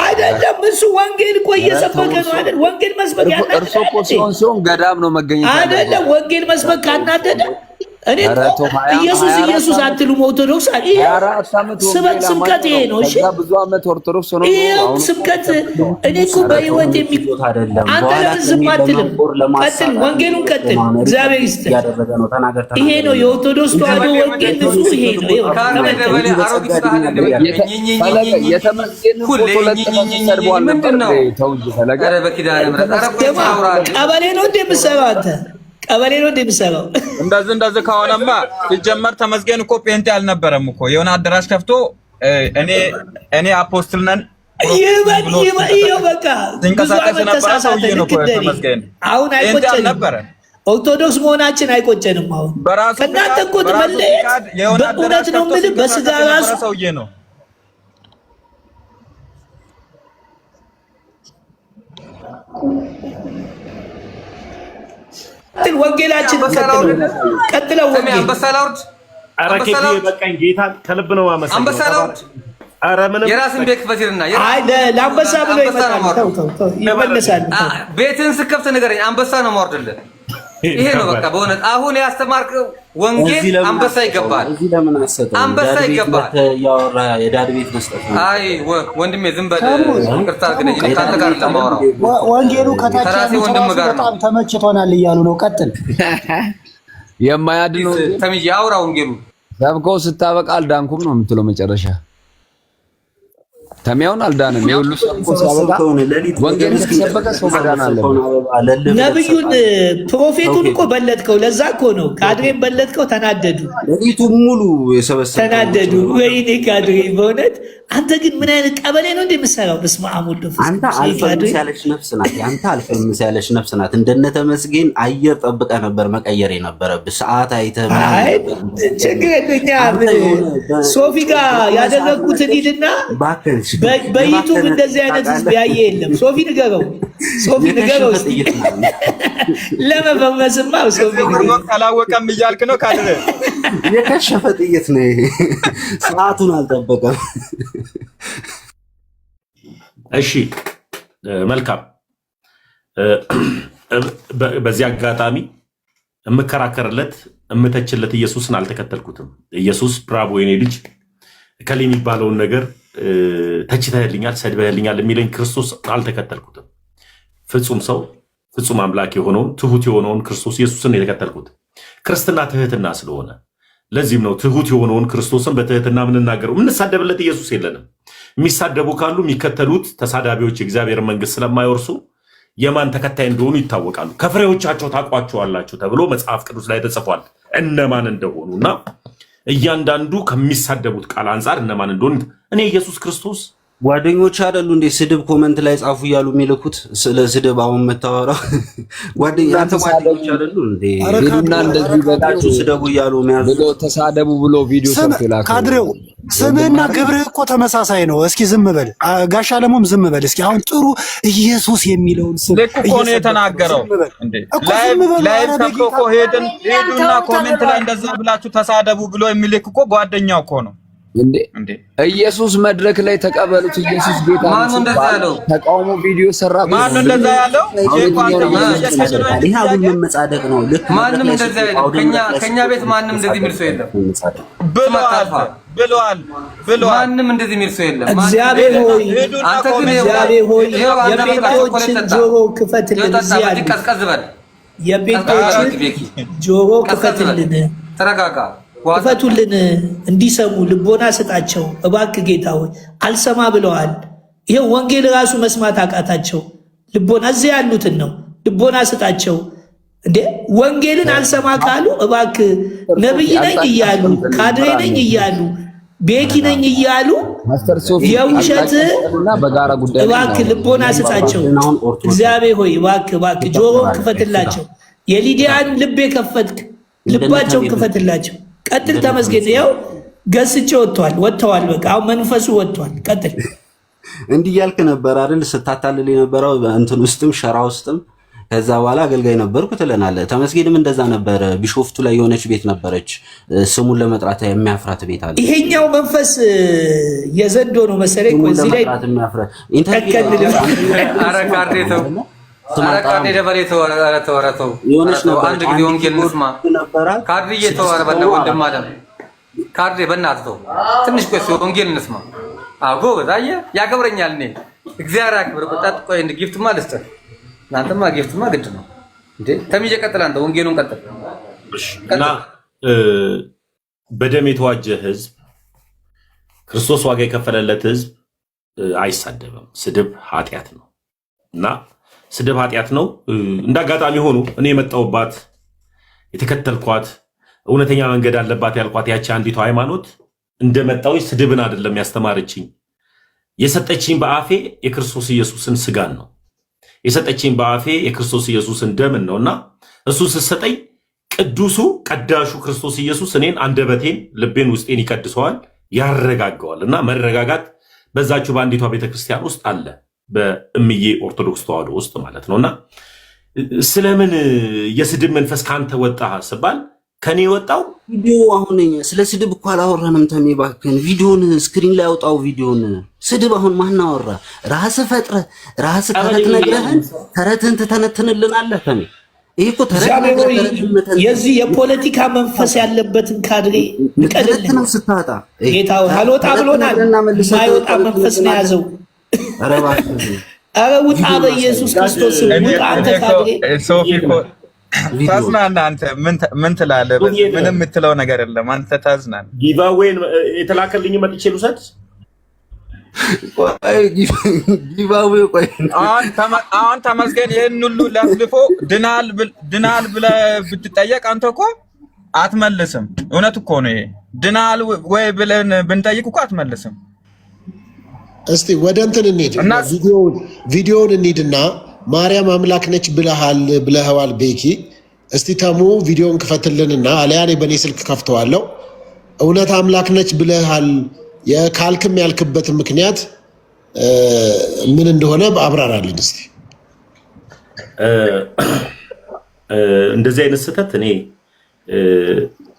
አይደለም። እሱ ወንጌል እኮ እየሰበከ ነው አይደል? ወንጌል መስበክ ያናደደ እርሶ እኮ ሲሆን ገዳም ነው መገኘት አይደለም። ወንጌል መስበክ ካናደደ እኔ ኢየሱስ አትሉም ኦርቶዶክስ ስብከት ይሄ ነው። እሺ ብዙ ዓመት ኦርቶዶክስ ሆኖ ይሄው ስብከት እኔ እኮ በህይወት የሚቆጥ አይደለም። አንተ ለምን ዝም አትልም? ቀጥል፣ ወንጌሉን ቀጥል። እግዚአብሔር ይስጥ። ይሄ ነው የኦርቶዶክስ ተዋህዶ ወንጌል ንጹህ። ይሄ ነው ቀበሌ ነው እንደምትሰራው አንተ ቀበሌ ነው እንደምትሰራው። እንደዚህ ከሆነማ ሲጀመር ተመስገን እኮ ፔንቴ አልነበረም እኮ የሆነ አዳራሽ ከፍቶ እኔ አፖስትል ነን ይኸው በቃ ሲንቀሳቀስ ነበር። ሰውዬ ነው እኮ ተመስገን። አሁን አይቆጨንም፣ ኦርቶዶክስ መሆናችን አይቆጨንም። አሁን ከእናንተ እኮ መለየት በእውነት ነው የምልህ በስጋ ራሱ ሰውዬ ነው። ወንጌላችን ቀጥለው ወንጌል አንበሳ ላውርድ። ኧረ ኬክ በቃኝ። ጌታ ከልብ ነው አመሰግናለሁ። አንበሳ ላውርድ። ኧረ ምንም የራስን ቤት ክፈትና ለአንበሳ ብሎ ይመለሳል። ቤትን ስከፍት ንገረኝ። አንበሳ ነው የማወርድልህ። ይሄ ነው በቃ በእውነት አሁን ያስተማርከው ወንጌል አንበሳ ይገባል። አንበሳ ይገባል። ያወራ የዳድ ቤት መስጠት ነው። አይ ወንድሜ ዝም በል ይቅርታ አድርግልኝ። እኔ ካንተ ጋር ለማወራው ወንጌሉ ከታች በጣም ተመችቶናል እያሉ ነው። ቀጥል። የማያድነው ተምዬ አውራ። ወንጌሉ ሰብከው ስታበቃ አልዳንኩም ነው የምትለው መጨረሻ። ተሚያውን አልዳንም። የሁሉ ሰብከው ወንጌል ሲሰበከ ሰው መዳን አለበት። ነብዩን ፕሮፌቱን እኮ በለጥከው። ለዛ እኮ ነው ካድሬን በለጥከው። ተናደዱ፣ ሌሊቱን ሙሉ የሰበሰበ ተናደዱ። ወይኔ ካድሬ በእውነት አንተ ግን ምን አይነት ቀበሌ ነው እንደምትሰራው? በስመ አብ ወልድ ወመንፈስ ቅዱስ። አንተ አልፈልምስ ያለች ነፍስ ናት። አንተ አልፈልምስ ያለች ነፍስ ናት። እንደነ ተመስገን አየር ጠብቀህ ነበር መቀየር የነበረብህ ሰዓት አይተህ ምናምን። ችግር የለውም። ሶፊ ጋር ያደረግኩትን ሂድና በዩቱብ እንደዚህ አይነት ህዝብ ያየ የለም። ሶፊ ንገረው፣ ሶፊ ንገረው እስኪ ለመፈመስማ ሶፊ ንገረው። ካላወቀም እያልክ ነው ካድሬ። የከሸፈ ጥይት ነው ይሄ። ሰዓቱን አልጠበቀም። እሺ መልካም። በዚህ አጋጣሚ የምከራከርለት የምተችለት ኢየሱስን አልተከተልኩትም። ኢየሱስ ብራቮ የኔ ልጅ እከሌ የሚባለውን ነገር ተችተህልኛል፣ ሰድበህልኛል የሚለኝ ክርስቶስ አልተከተልኩትም። ፍጹም ሰው ፍጹም አምላክ የሆነውን ትሁት የሆነውን ክርስቶስ ኢየሱስን የተከተልኩት። ክርስትና ትህትና ስለሆነ ለዚህም ነው ትሁት የሆነውን ክርስቶስን በትህትና የምንናገረው። የምንሳደብለት ኢየሱስ የለንም። የሚሳደቡ ካሉ የሚከተሉት ተሳዳቢዎች የእግዚአብሔር መንግስት ስለማይወርሱ የማን ተከታይ እንደሆኑ ይታወቃሉ። ከፍሬዎቻቸው ታውቋቸዋላችሁ ተብሎ መጽሐፍ ቅዱስ ላይ ተጽፏል እነማን እንደሆኑ እና እያንዳንዱ ከሚሳደቡት ቃል አንጻር እነማን እንደሆኑ እኔ ኢየሱስ ክርስቶስ ጓደኞች አይደሉ እንዴ ስድብ ኮመንት ላይ ጻፉ እያሉ የሚልኩት? ስለ ስድብ አሁን የምታወራው ጓደኞች አይደሉ እንዴ? ሄዱና እንደዚህ በቃችሁ ስደቡ እያሉ የሚያዙ ብሎ ተሳደቡ ብሎ ቪዲዮ ሰርቶ ላከ። ካድሬው ስምህና ግብርህ እኮ ተመሳሳይ ነው። እስኪ ዝም በል ጋሻ ለሞም ዝም በል እስኪ። አሁን ጥሩ ኢየሱስ የሚለውን ስም ልክ እኮ ነው የተናገረው እንዴ። ላይቭ ከፍቶ እኮ ሄዱና ኮሜንት ላይ እንደዛ ብላችሁ ተሳደቡ ብሎ የሚልክ እኮ ጓደኛው እኮ ነው እንዴ። ኢየሱስ መድረክ ላይ ተቀበሉት፣ ኢየሱስ ጌታ ነው። ማን እንደዛ ያለው? ተቃውሞ ቪዲዮ ሰራ። ማን እንደዛ ያለው? ይሄ አሁን መመጻደቅ ነው። ልክ ማንም እንደዛ ያለው ከኛ ቤት ማንም እንደዚህ የሚል ሰው የለም ብለዋል። ማንም እንደዚህ የሚል ሰው የለም። እግዚአብሔር ሆይ አንተ ግን እግዚአብሔር ሆይ የጴንጤዎችን ጆሮ ክፈትልን። እግዚአብሔር ቀዝቀዝ በል። የጴንጤዎችን ጆሮ ክፈትልን። ተረጋጋ። ክፈቱልን፣ እንዲሰሙ ልቦና ስጣቸው እባክህ ጌታ ሆይ። አልሰማ ብለዋል። ይሄው ወንጌል ራሱ መስማት አቃታቸው። ልቦና እዚህ ያሉትን ነው ልቦና ስጣቸው። እንዴ ወንጌልን አልሰማ ካሉ እባክህ ነብይ ነኝ እያሉ ካድሬ ነኝ እያሉ ቤኪ ነኝ እያሉ የውሸት እባክህ ልቦና ስጣቸው። እግዚአብሔር ሆይ እባክህ ጆሮን ክፈትላቸው። የሊዲያን ልብ የከፈትክ ልባቸውን ክፈትላቸው። ቀጥል። ተመስገን። ያው ገስጬ ወጥተዋል። በቃ አሁን መንፈሱ ወጥቷል። ቀጥል። እንዲህ ያልክ ነበር አይደል? ስታታልል የነበረው እንትን ውስጥም ሸራ ውስጥም። ከዛ በኋላ አገልጋይ ነበርኩ ትለናለህ። ተመስገንም እንደዛ ነበር። ቢሾፍቱ ላይ የሆነች ቤት ነበረች፣ ስሙን ለመጥራት የሚያፍራት ቤት አለ። ይሄኛው መንፈስ የዘንዶ ነው መሰለኝ። እዚህ ላይ ካርዴ ደበሌ ተወረተው አንድ ጊዜ ወንጌል እንስማ። ካርዴ እየተወረ በለ ወንድም አለም ካርዴ በእናትህ ተው ትንሽ ቆይ ወንጌል እንስማ። አጎ በዛየ ያከብረኛል። እኔ እግዚአብሔር ያክብር። ቁጣጥ ቆይ እንደ ጊፍትማ ልስጥህ። እናንተማ ጊፍትማ ግድ ነው እንዴ። ተሚጀ ቀጥል። አንተ ወንጌሉን ቀጥል። እና በደም የተዋጀ ህዝብ፣ ክርስቶስ ዋጋ የከፈለለት ህዝብ አይሳደብም። ስድብ ኃጢአት ነው እና ስድብ ኃጢአት ነው። እንዳጋጣሚ ሆኖ እኔ የመጣሁባት የተከተልኳት እውነተኛ መንገድ አለባት ያልኳት ያቺ አንዲቷ ሃይማኖት እንደመጣው ስድብን አይደለም ያስተማረችኝ። የሰጠችኝ በአፌ የክርስቶስ ኢየሱስን ስጋን ነው የሰጠችኝ በአፌ የክርስቶስ ኢየሱስን ደምን ነውና እሱ ስትሰጠኝ ቅዱሱ ቀዳሹ ክርስቶስ ኢየሱስ እኔን አንደበቴን፣ ልቤን፣ ውስጤን ይቀድሰዋል፣ ያረጋጋዋል። እና መረጋጋት በዛችሁ በአንዲቷ ቤተክርስቲያን ውስጥ አለ፣ በእምዬ ኦርቶዶክስ ተዋህዶ ውስጥ ማለት ነውና ስለምን የስድብ መንፈስ ካንተ ወጣ ስባል ከኔ ወጣው ቪዲዮ። አሁን ስለ ስድብ እኮ አላወራንም። ተሜ እባክህን ቪዲዮን ስክሪን ላይ አውጣው። ቪዲዮን ስድብ አሁን ማን አወራ? ራስህ ፈጥረህ ራስህ ተረት ነግረህን ተረትን ትተነትንልናለህ። ተሜ ይሄ እኮ ተረት የዚህ የፖለቲካ መንፈስ ያለበትን ካድሬ ንቀልልን ስታጣ ጌታው አልወጣ ብሎናል። ማይወጣ መንፈስ ነው ያዘው። ኧረ እባክህ ኧረ ውጣ በኢየሱስ ክርስቶስ ውጣ። አንተ ካድሬ ሶፊ እኮ ታዝናና። አንተ ምን ትላለህ? ምንም የምትለው ነገር የለም። አንተ ታዝናና። ጊቫዌን የተላከልኝ መጥቼ ልውሰድ። ጊቫዌ ቆይ አሁን ተመስገን ይሄን ሁሉ ለፍልፎ ድናል ብለህ ብትጠየቅ አንተ እኮ አትመልስም። እውነት እኮ ነው ይሄ። ድናል ወይ ብለን ብንጠይቅ እኮ አትመልስም። እስቲ ወደ እንትን እንሂድ፣ ቪዲዮውን እንሂድና ማርያም አምላክ ነች ብለኸዋል ቤኪ። እስቲ ተሙ ቪዲዮውን ክፈትልንና አለያ እኔ በእኔ ስልክ ከፍተዋለሁ። እውነት አምላክ ነች ብለሃል ካልክም ያልክበትን ምክንያት ምን እንደሆነ አብራራልን እስቲ። እንደዚህ አይነት ስህተት እኔ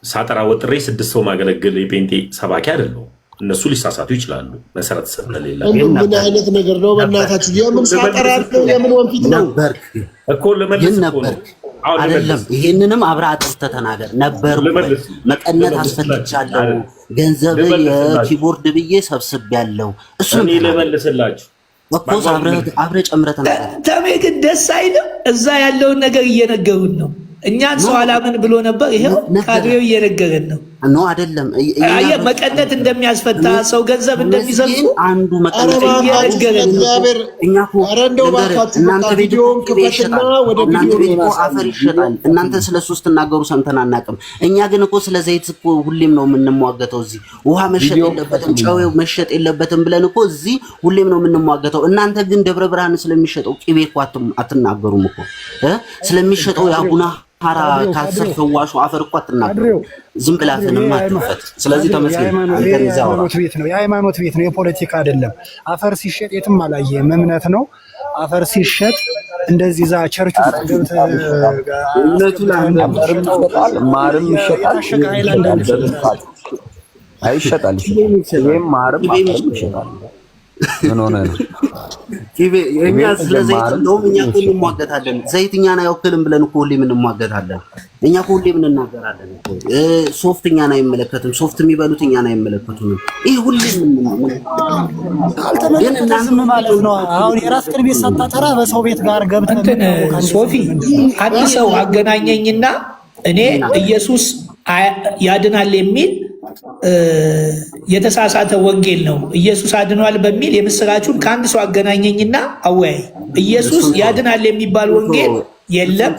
ሳጠራ ወጥሬ 6 ሰው ማገለግል የጴንጤ ሰባኪ አይደለሁም። እነሱ ሊሳሳቱ ይችላሉ። መሰረት ስለሌለ ምን አይነት ነገር ነው? በእናታችሁ የምን ሳጠራ ነው? የምን ወንፊት ነው እኮ ለመልስ ነበር አይደለም። ይሄንንም አብራ አጥርተህ ተናገር ነበር። መቀነት አስፈልቻለሁ፣ ገንዘብ የኪቦርድ ብዬ ሰብስቤያለሁ። እሱ እኔ ለመልስላችሁ እኮ አብረህ ጨምረህ ተናገር። ተሜ ግን ደስ አይልም። እዛ ያለውን ነገር እየነገሩን ነው። እኛን ሰው አላምን ብሎ ነበር። ይሄው ካድሬው እየነገረን ነው። ኖ አይደለም። አየህ መቀነት እንደሚያስፈታ ሰው ገንዘብ እንደሚሰጡ አንዱ መቀነት እየነገረን ነው። እኛ እኮ እናንተ ቤት አፈር ይሸጣል። እናንተ ስለሱ ስትናገሩ ሰምተን አናውቅም። እኛ ግን እኮ ስለ ዘይት እኮ ሁሌም ነው የምንሟገተው። እዚህ ውሃ መሸጥ የለበትም፣ ጨው መሸጥ የለበትም ብለን እኮ እዚህ ሁሌም ነው የምንሟገተው። እናንተ ግን ደብረ ብርሃን ስለሚሸጠው ቅቤ እኮ አትናገሩም እኮ ስለሚሸጠው የአቡና ፓራ ካሰር ፈዋሹ አፈር እኮ አትናገር ዝም ብላትንም አትፈት። ስለዚህ ተመስገን አንተን ይዛው የሃይማኖት ቤት ነው፣ የፖለቲካ አይደለም። አፈር ሲሸጥ የትም አላየህም፣ እምነት ነው። አፈር ሲሸጥ እንደዚህ ዛ ቸርች ውስጥ ገብተህ እምነቱ ማርም ይሸጣል፣ አይሸጣል፣ ይሄም ማርም ይሸጣል። ምን ሆነ ነው እኛ ስለዘይት ነው እኛ እኮ እንሟገታለን። ዘይት እኛን አይወክልም ብለን እኮ ሁሌ እንሟገታለን። እኛ እኮ ሁሌ እንናገራለን እኮ ሶፍት እኛን አይመለከትም፣ ሶፍት የሚበሉት እኛን አይመለከቱም። ይሄ ሁሌ ዝም ማለት ነው። አሁን የራስ ቅርብ ሳታጠራ በሰው ቤት ጋር ገብተን ሶፊ አንድ ሰው አገናኘኝና እኔ ኢየሱስ ያድናል የሚል የተሳሳተ ወንጌል ነው፣ ኢየሱስ አድኗል በሚል የምስራቹን ከአንድ ሰው አገናኘኝና አወያይ። ኢየሱስ ያድናል የሚባል ወንጌል የለም፣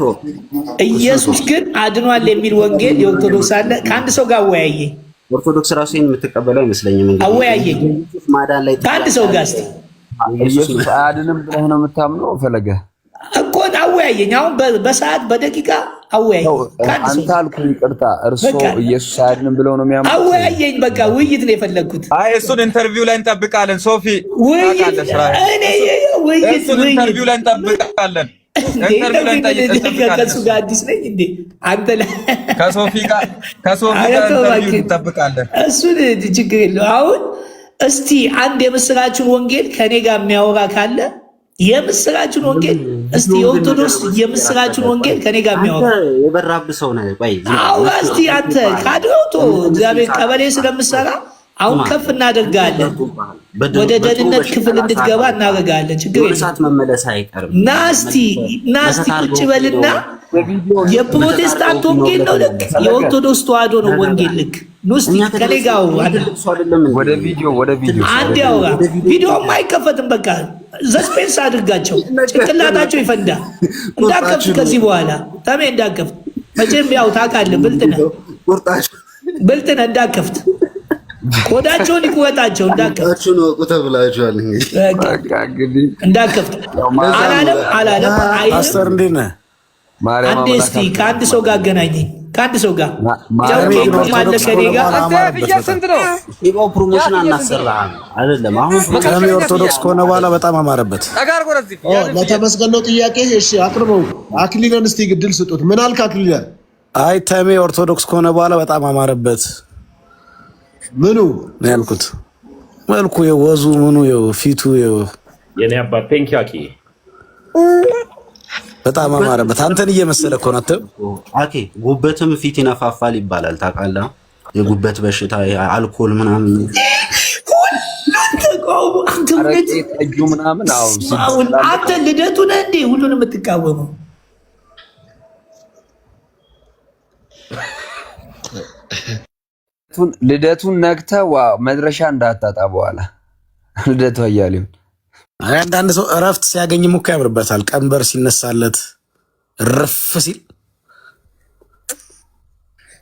ኢየሱስ ግን አድኗል የሚል ወንጌል የኦርቶዶክስ አለ። ከአንድ ሰው ጋር አወያየኝ። ኦርቶዶክስ ራሱ የምትቀበለው አይመስለኝም። እንግዲህ አወያየኝ ማዳን ላይ ከአንድ ሰው ጋር እስኪ ኢየሱስ አያድንም ብለህ ነው የምታምነው? ፈለገ እኮ አወያየኝ። አሁን በሰዓት በደቂቃ አወያየኝ። አንተ አልኩህ ይቅርታ፣ እርሶ ኢየሱስ አያድንም ብለው ነው የሚያምኑት? አወያየኝ። በቃ ውይይት ነው የፈለግኩት። አይ እሱን ኢንተርቪው ላይ እንጠብቃለን። ሶፊ ውይይት ኢንተርቪው ላይ እንጠብቃለን። ከሱ ጋር አዲስ ነኝ እንዴ አንተ? ከሶፊ ጋር ኢንተርቪው እንጠብቃለን። እሱን ችግር የለው። አሁን እስቲ አንድ የምስራችን ወንጌል ከኔ ጋር የሚያወራ ካለ የምስራችን ወንጌል እስቲ የኦርቶዶክስ የምስራችን ወንጌል ከኔ ጋር የሚያወራ የበራብህ ሰው ነህ። ቆይ አውራ እስቲ አንተ ካድሮቶ እግዚአብሔር ቀበሌ ስለምሰራ አሁን ከፍ እናደርጋለን፣ ወደ ደህንነት ክፍል እንድትገባ እናደርጋለን። ችግር የለም። መመለስ አይቀርም። ናስቲ ቁጭ በልና የፕሮቴስታንት ወንጌል ነው ልክ፣ የኦርቶዶክስ ተዋህዶ ነው ወንጌል ልክ። ኑስቲ ከኔ ጋር ወደ ቪዲዮ አንድ ያውራ። ቪዲዮም አይከፈትም። በቃ ዘስፔንስ አድርጋቸው፣ ጭንቅላታቸው ይፈንዳ። እንዳከፍት ከዚህ በኋላ ተሜ እንዳከፍት። መቼም ያው ታውቃለህ፣ ብልጥነህ እንዳከፍት ቆዳቸውን ይቁረጣቸው። እንዳከፍት አላለም ፓስተር እንዴት ነህ? አንዴ እስኪ ከአንድ ሰው ጋር አገናኘኝ። ከአንድ ሰው ጋር ፕሮሞሽን አናሰራህም አይደለም። አሁን ተሜ ኦርቶዶክስ ከሆነ በኋላ በጣም አማረበት። ለተመስገን ነው ጥያቄ። እሺ አቅርበው። አክሊለን እስቲ ግድል ስጡት። ምን አልክ አክሊለን? አይ ተሜ ኦርቶዶክስ ከሆነ በኋላ በጣም አማረበት። ምኑ ነው ያልኩት? መልኩ የወዙ ምኑ ፊቱ የኔ አባት ፔንኪያቂ በጣም አማረበት። አንተን እየመሰለ እኮ ነው። አኬ ጉበትም ፊት ይነፋፋል ይባላል ታውቃለህ? የጉበት በሽታ አልኮል ምናምን አንተ ልደቱ ነህ እንዴ ሁሉንም የምትቃወመው? ልደቱን ነግተህ መድረሻ እንዳታጣ በኋላ ልደቱ አያሌው። አንዳንድ ሰው እረፍት ሲያገኝም እኮ ያምርበታል። ቀንበር ሲነሳለት ረፍ ሲል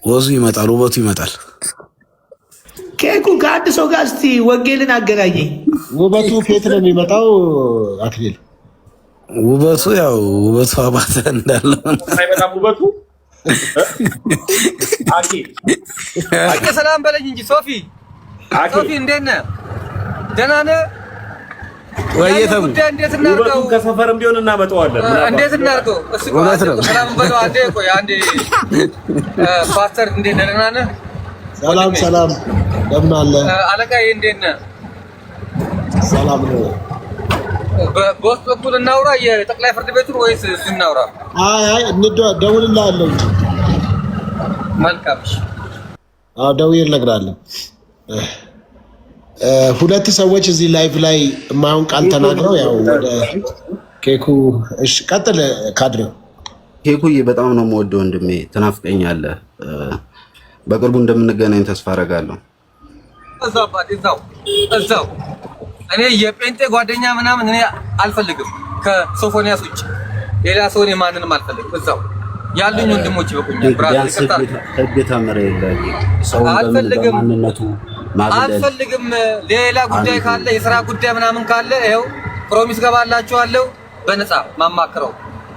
ወዙ ይመጣል፣ ውበቱ ይመጣል። ኬኩ ከአንድ ሰው ጋር እስቲ ወንጌልን አገናኘኝ። ውበቱ ፌት ነው የሚመጣው አክሊል። ውበቱ ውበቱ አባተ እንዳለው አይመጣም ውበቱ። አቂ ሰላም በለኝ እንጂ ሶፊ እንዴት ነህ? ደህና ነህ? ወይየተም ውበቱን ከሰፈርም ቢሆን እናመጣዋለን። እንዴት እናድርገው? እሱ ሰላም በለው። አንዴ ፓስተር እንዴት ነህ? ደህና ነህ? ሰላም እንደምን አለ አለቃዬ? እንዴት ነህ? ሰላም ነው። በውስጥ በኩል እናውራ የጠቅላይ ፍርድ ቤቱን ወይስ እሱ እናውራ? አይ ደውልልሃለሁ እንጂ። መልካም ደውዬ እነግርሃለሁ። ሁለት ሰዎች እዚህ ላይቭ ላይ የማይሆን ቃል ተናግረው ወደ ኬኩ። እሺ ቀጥል ካድሬው። ኬኩዬ በጣም ነው የምወደው ወንድሜ፣ ትናፍቀኛለህ። በቅርቡ እንደምንገናኝ ተስፋ አደርጋለሁ። እዛው እኔ የጴንጤ ጓደኛ ምናምን እኔ አልፈልግም። ከሶፎንያስ ውጭ ሌላ ሰው እኔ ማንንም አልፈልግም። እዛው ያሉኝ ወንድሞች ይበቁኛል። ብራዘር ህግ ተምረህ ሰው ማንነቱ አልፈልግም። ሌላ ጉዳይ ካለ የሥራ ጉዳይ ምናምን ካለ ይኸው ፕሮሚስ ገባላችኋለሁ። በነፃ ማማክረው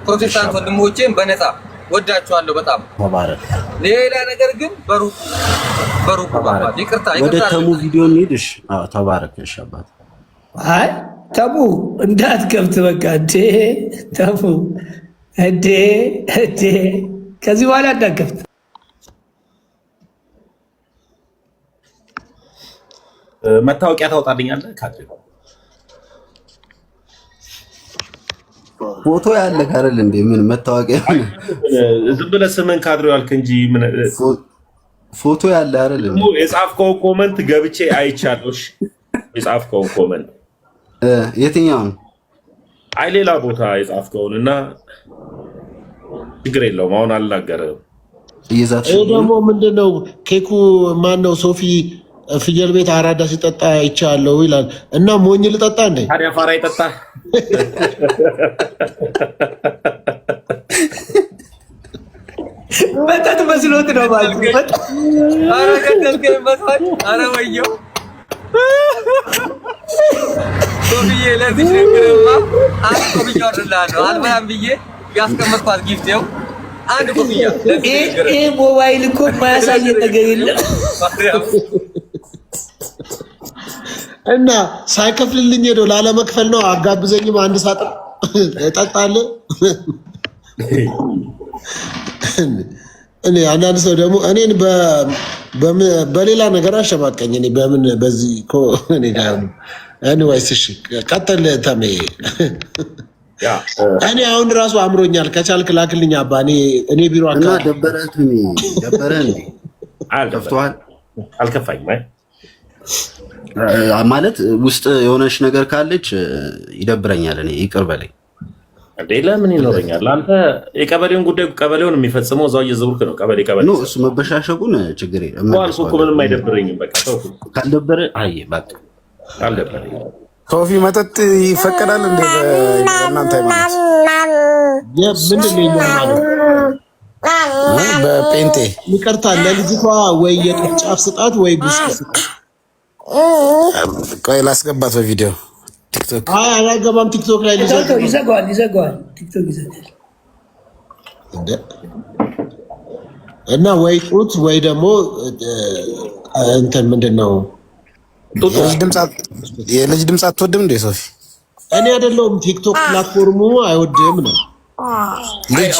ፕሮቴስታንት ወንድሞቼን በነፃ ወዳችኋለሁ በጣም ተባረክ። ሌላ ነገር ግን በሩቅ አባት ይቅርታ ወደ ተሙ ቪዲዮ እንሂድሽ። ተባረክሽ አባት። አይ ተሙ እንዳትከፍት በቃ ተሙ ከዚህ በኋላ እንዳትከፍት። መታወቂያ ታውጣልኛለህ ካድሬ? ፎቶ ያለ ካረል እንዴ? ምን መታወቂያ? ዝም ብለህ ስምን ካድሬው አልክ እንጂ ምን ፎቶ ያለ አይደል? የጻፍከው ኮመንት ገብቼ አይቻለሁ። የጻፍከው ኮመንት የትኛውን? አይ ሌላ ቦታ የጻፍከውን እና ችግር የለውም አሁን አልናገርም። ይሄ ደግሞ ምንድነው? ኬኩ ማን ነው? ሶፊ ፍየል ቤት አራዳ ሲጠጣ አይቻለሁ ይላል እና ሞኝ ልጠጣ እንዴ? ታዲያ ፋራ ይጠጣ መጠጥ መስሎት ነው ማለት ነው። ኧረ ገደልከኝ መስዋዕት። ኧረ ወየው ሶፊዬ፣ ለዚህ ችግርማ አንድ ኮፍያ ወርድልሃለሁ። አልበላም ብዬ ያስቀመጥኳት ጊፍት ይኸው አንድ ኮፍያ። ይሄ ሞባይል እኮ የማያሳየን ነገር የለም እና ሳይከፍልልኝ ሄዶ ላለመክፈል ነው። አጋብዘኝም አንድ ሳጥን እጠጣለሁ። እኔ አንዳንድ ሰው ደግሞ እኔን በሌላ ነገር አሸማቀኝ። እኔ በምን በዚህ እኮ እኔ ጋር ኤኒዌይስ፣ እሺ ቀጥል ተሜ። እኔ አሁን ራሱ አምሮኛል። ከቻልክ ላክልኝ አባ። እኔ ቢሮ አካባቢ ደበረህ እንዴ? ከፍቷል። አልከፋኝም ማለት ውስጥ የሆነች ነገር ካለች ይደብረኛል። እኔ ይቅር በለኝ። እንዴ ለምን ይኖረኛል? አንተ የቀበሌውን ጉዳይ ቀበሌውን የሚፈጽመው እዛው እየዘውርክ ነው። ቀበሌ ነው እሱ። መበሻሸጉን ችግር የለም። እኮ ምንም አይደብረኝም። በቃ ተውኩ። ካልደበረ አይ በቃ ካልደበረኝ። ሶፊ መጠጥ ይፈቀዳል እንዴ በእናንተ ሃይማኖት? ምንድን ነው በጴንጤ? ይቅርታ ለልጅቷ ወይ የቅርጫፍ ስጣት ወይ ብስኩት ስጣት። ቆይ ላስገባት በቪዲዮ ቲክቶክ። አይ አላገባም። ቲክቶክ ላይ ይዘጋዋል። ቲክቶክ ይዘጋል። እና ወይ ጡት ወይ ደግሞ እንትን ምንድነው የልጅ ድምፅ አትወድም እንዴ ሶፊ? እኔ አይደለሁም ቲክቶክ ፕላትፎርሙ አይወድም ነው። ልጅ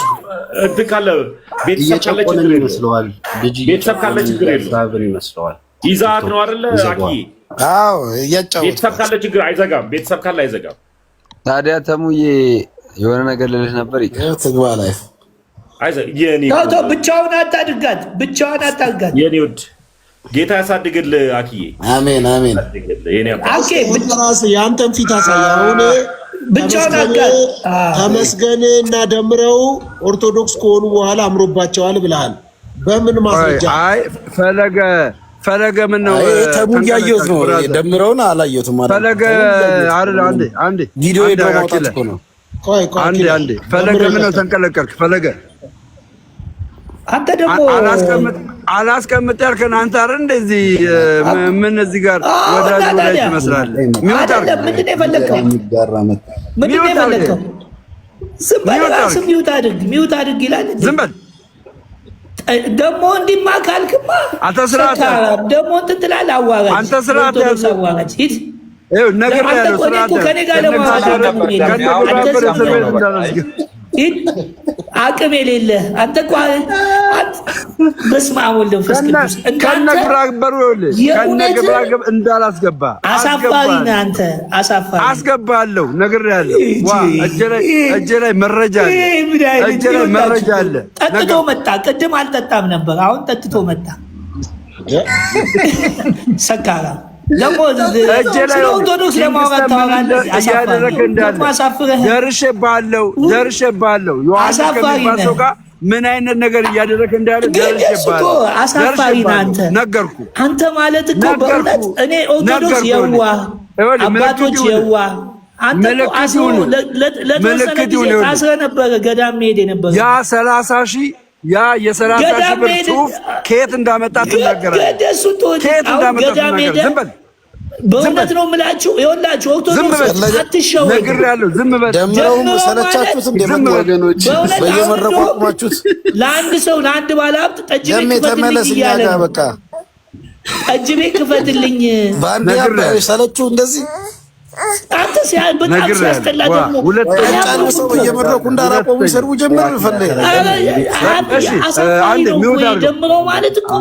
እንትን ካለ ቤተሰብ ካለ ችግር ይመስለዋል። ቤተሰብ ካለ ችግር ይመስለዋል። ይዛት ነው አይደለ? አኪ አዎ፣ እያጫወተ ቤተሰብ ካለ ችግር አይዘጋም። ቤተሰብ ካለ አይዘጋም። ታዲያ ተሙዬ የሆነ ነገር ልልህ ነበር። ትግባ ላይ ብቻውን አታድርጋት። የኔ ውድ ጌታ ያሳድግልህ አኪዬ። አሜን አሜን። የአንተን ፊት አሳይ። አሁን ብቻውን ተመስገን እና ደምረው ኦርቶዶክስ ከሆኑ በኋላ አምሮባቸዋል ብለሃል። በምን ማስረጃ? አይ ፈለገ ምን ነው ተሙ ያየሁት ነው። ደምረውን አላየሁትም ማለት ፈለገ አይደል? አንዴ ቪዲዮ የማውጣት እኮ ነው። አንዴ ፈለገ ምን ነው ተንቀለቀልክ? ፈለገ አንተ ደግሞ አላስቀምጥ ያልከን አንተ አይደል? እንደዚህ ምን እዚህ ጋር ወዳጅ ትመስላለህ። ምንድን ነው የፈለከው? ሚውት አድርግ ይላል። ዝም በል ደግሞ እንዲማ ካልክማ አንተ ስርዓት ደግሞ እንትን ትላለህ። አዋራጅ አንተ ስርዓት አዋራጅ ሂድ ነገር ያለው ስርዓት ከኔ ጋር አቅም የሌለ አንተ እኮ በስመ አብ ወወልድ ወመንፈስ ቅዱስ ከነግብራገብ እንዳላስገባ አሳፋሪ ነህ አንተ። አሳፋሪ አስገባለሁ ነግሬሃለሁ። እጄ ላይ መረጃ አለ። ጠጥቶ መጣ። ቅድም አልጠጣም ነበር፣ አሁን ጠጥቶ መጣ። ሰካራ ደግሞ ኦርቶዶክስ ለማውራት ታወራለህ። እያደረክ እንዳለ ደርሼብሃለሁ። ዮሐንስ ከሚባል ሰው ጋር ምን አይነት ነገር እያደረክ እንዳለ ደርሼብሃለሁ። አሳፋሪ ነህ አንተ። ነገርኩ። አንተ ማለት እኮ በእውነት እኔ ኦርቶዶክስ የዋህ አባቶች የዋህ አንተ ለተወሰነ ጊዜ ታስረህ ነበረ ገዳም መሄድ የነበረ ያ 30,000 የ30,000 ብር ጽሑፍ ከየት እንዳመጣ ትናገራለህ። ዝም በል በእውነት ነው የምላችሁ። ይኸውላችሁ ኦርቶዶክስ አትሸወዱ። ነግሬያለሁ። ዝም በል። ደምረውም ሰለቻችሁት እንደ ወገኖች በየመድረኩ አቁማችሁት። ለአንድ ሰው ለአንድ ባለሀብት ጠጅ ቤት ክፈትልኝ እያለ ነው። በቃ ጠጅ ቤት ክፈትልኝ በአንድ ያባይ ሰለችሁ እንደዚህ አንተ በጣም ሲያስጠላ ደግሞ ጫን ሰው በየመድረኩ እንዳላቆሙ ይሰርቡ ጀመር ፈለገ። አሳፋሪ ነው ወይ ደምረው ማለት እኮ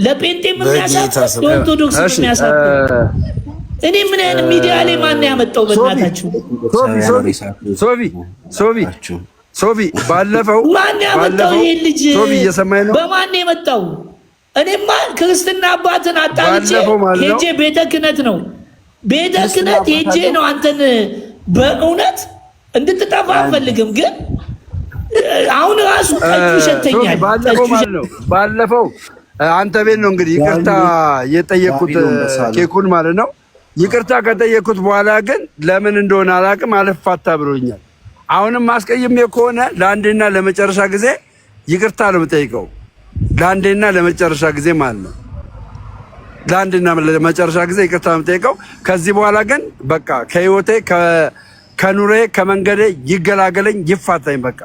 ለጴንጤ የሚያሳፍር ለኦርቶዶክስ የሚያሳፍር። እኔ ምን አይነት ሚዲያ ላይ ማን ያመጣው? በእናታችሁ ሶፊ ባለፈው ማን ያመጣው? ይሄ ልጅ ሶፊ እየሰማኝ ነው። በማን የመጣው? እኔማ ክርስትና አባትን አጣልቼ ሄጄ ቤተ ክህነት ነው ቤተ ክህነት ሄጄ ነው አንተን በእውነት እንድትጠፋ አልፈልግም። ግን አሁን ራሱ ጠጁ ይሸተኛል። ባለፈው አንተ ቤት ነው እንግዲህ ይቅርታ የጠየቁት ኬኩን ማለት ነው። ይቅርታ ከጠየቁት በኋላ ግን ለምን እንደሆነ አላውቅም አልፋታ ብሎኛል። አሁንም ማስቀየም ከሆነ ለአንዴና ለመጨረሻ ጊዜ ይቅርታ ነው የምጠይቀው። ለአንዴና ለመጨረሻ ጊዜ ማለት ነው። ለአንድና ለመጨረሻ ጊዜ ይቅርታ ነው የምጠይቀው። ከዚህ በኋላ ግን በቃ ከህይወቴ ከኑሬ ከመንገዴ ይገላገለኝ ይፋታኝ። በቃ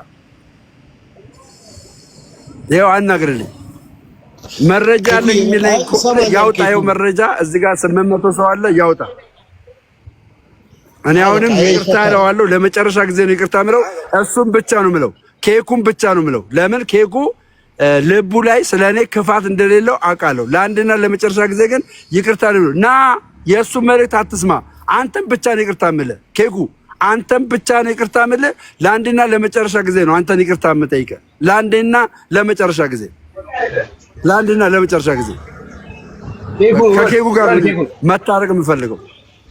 ይኸው አናግርልኝ። መረጃ አለኝ የሚለኝ ያውጣ። ይኸው መረጃ እዚህ ጋር 800 ሰው አለ ያውጣ። እኔ አሁንም ይቅርታ እለዋለሁ። ለመጨረሻ ጊዜ ነው ይቅርታ የምለው። እሱም ብቻ ነው የምለው። ኬኩን ብቻ ነው የምለው። ለምን ኬኩ ልቡ ላይ ስለኔ ክፋት እንደሌለው አውቃለሁ። ለአንድና ለመጨረሻ ጊዜ ግን ይቅርታ ነው እና የእሱ መልእክት አትስማ። አንተም ብቻ ነው ይቅርታ የምልህ ኬኩ፣ አንተም ብቻ ነው ይቅርታ የምልህ። ለአንድና ለመጨረሻ ጊዜ ነው አንተን ይቅርታ የምጠይቀህ። ለአንድና ለመጨረሻ ጊዜ፣ ለአንድና ለመጨረሻ ጊዜ ከኬኩ ጋር መታረቅ የምፈልገው።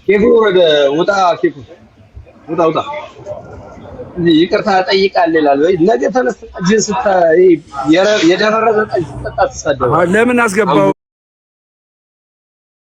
ኬኩ ወደ ውጣ፣ ኬኩ ውጣ። ይቅርታ ጠይቃለህ ይላል ወይ? ነገ ተነስተህ ጅንስ የደረረዘ ጠጅ ጠጣ ተሳደባ። ለምን አስገባው?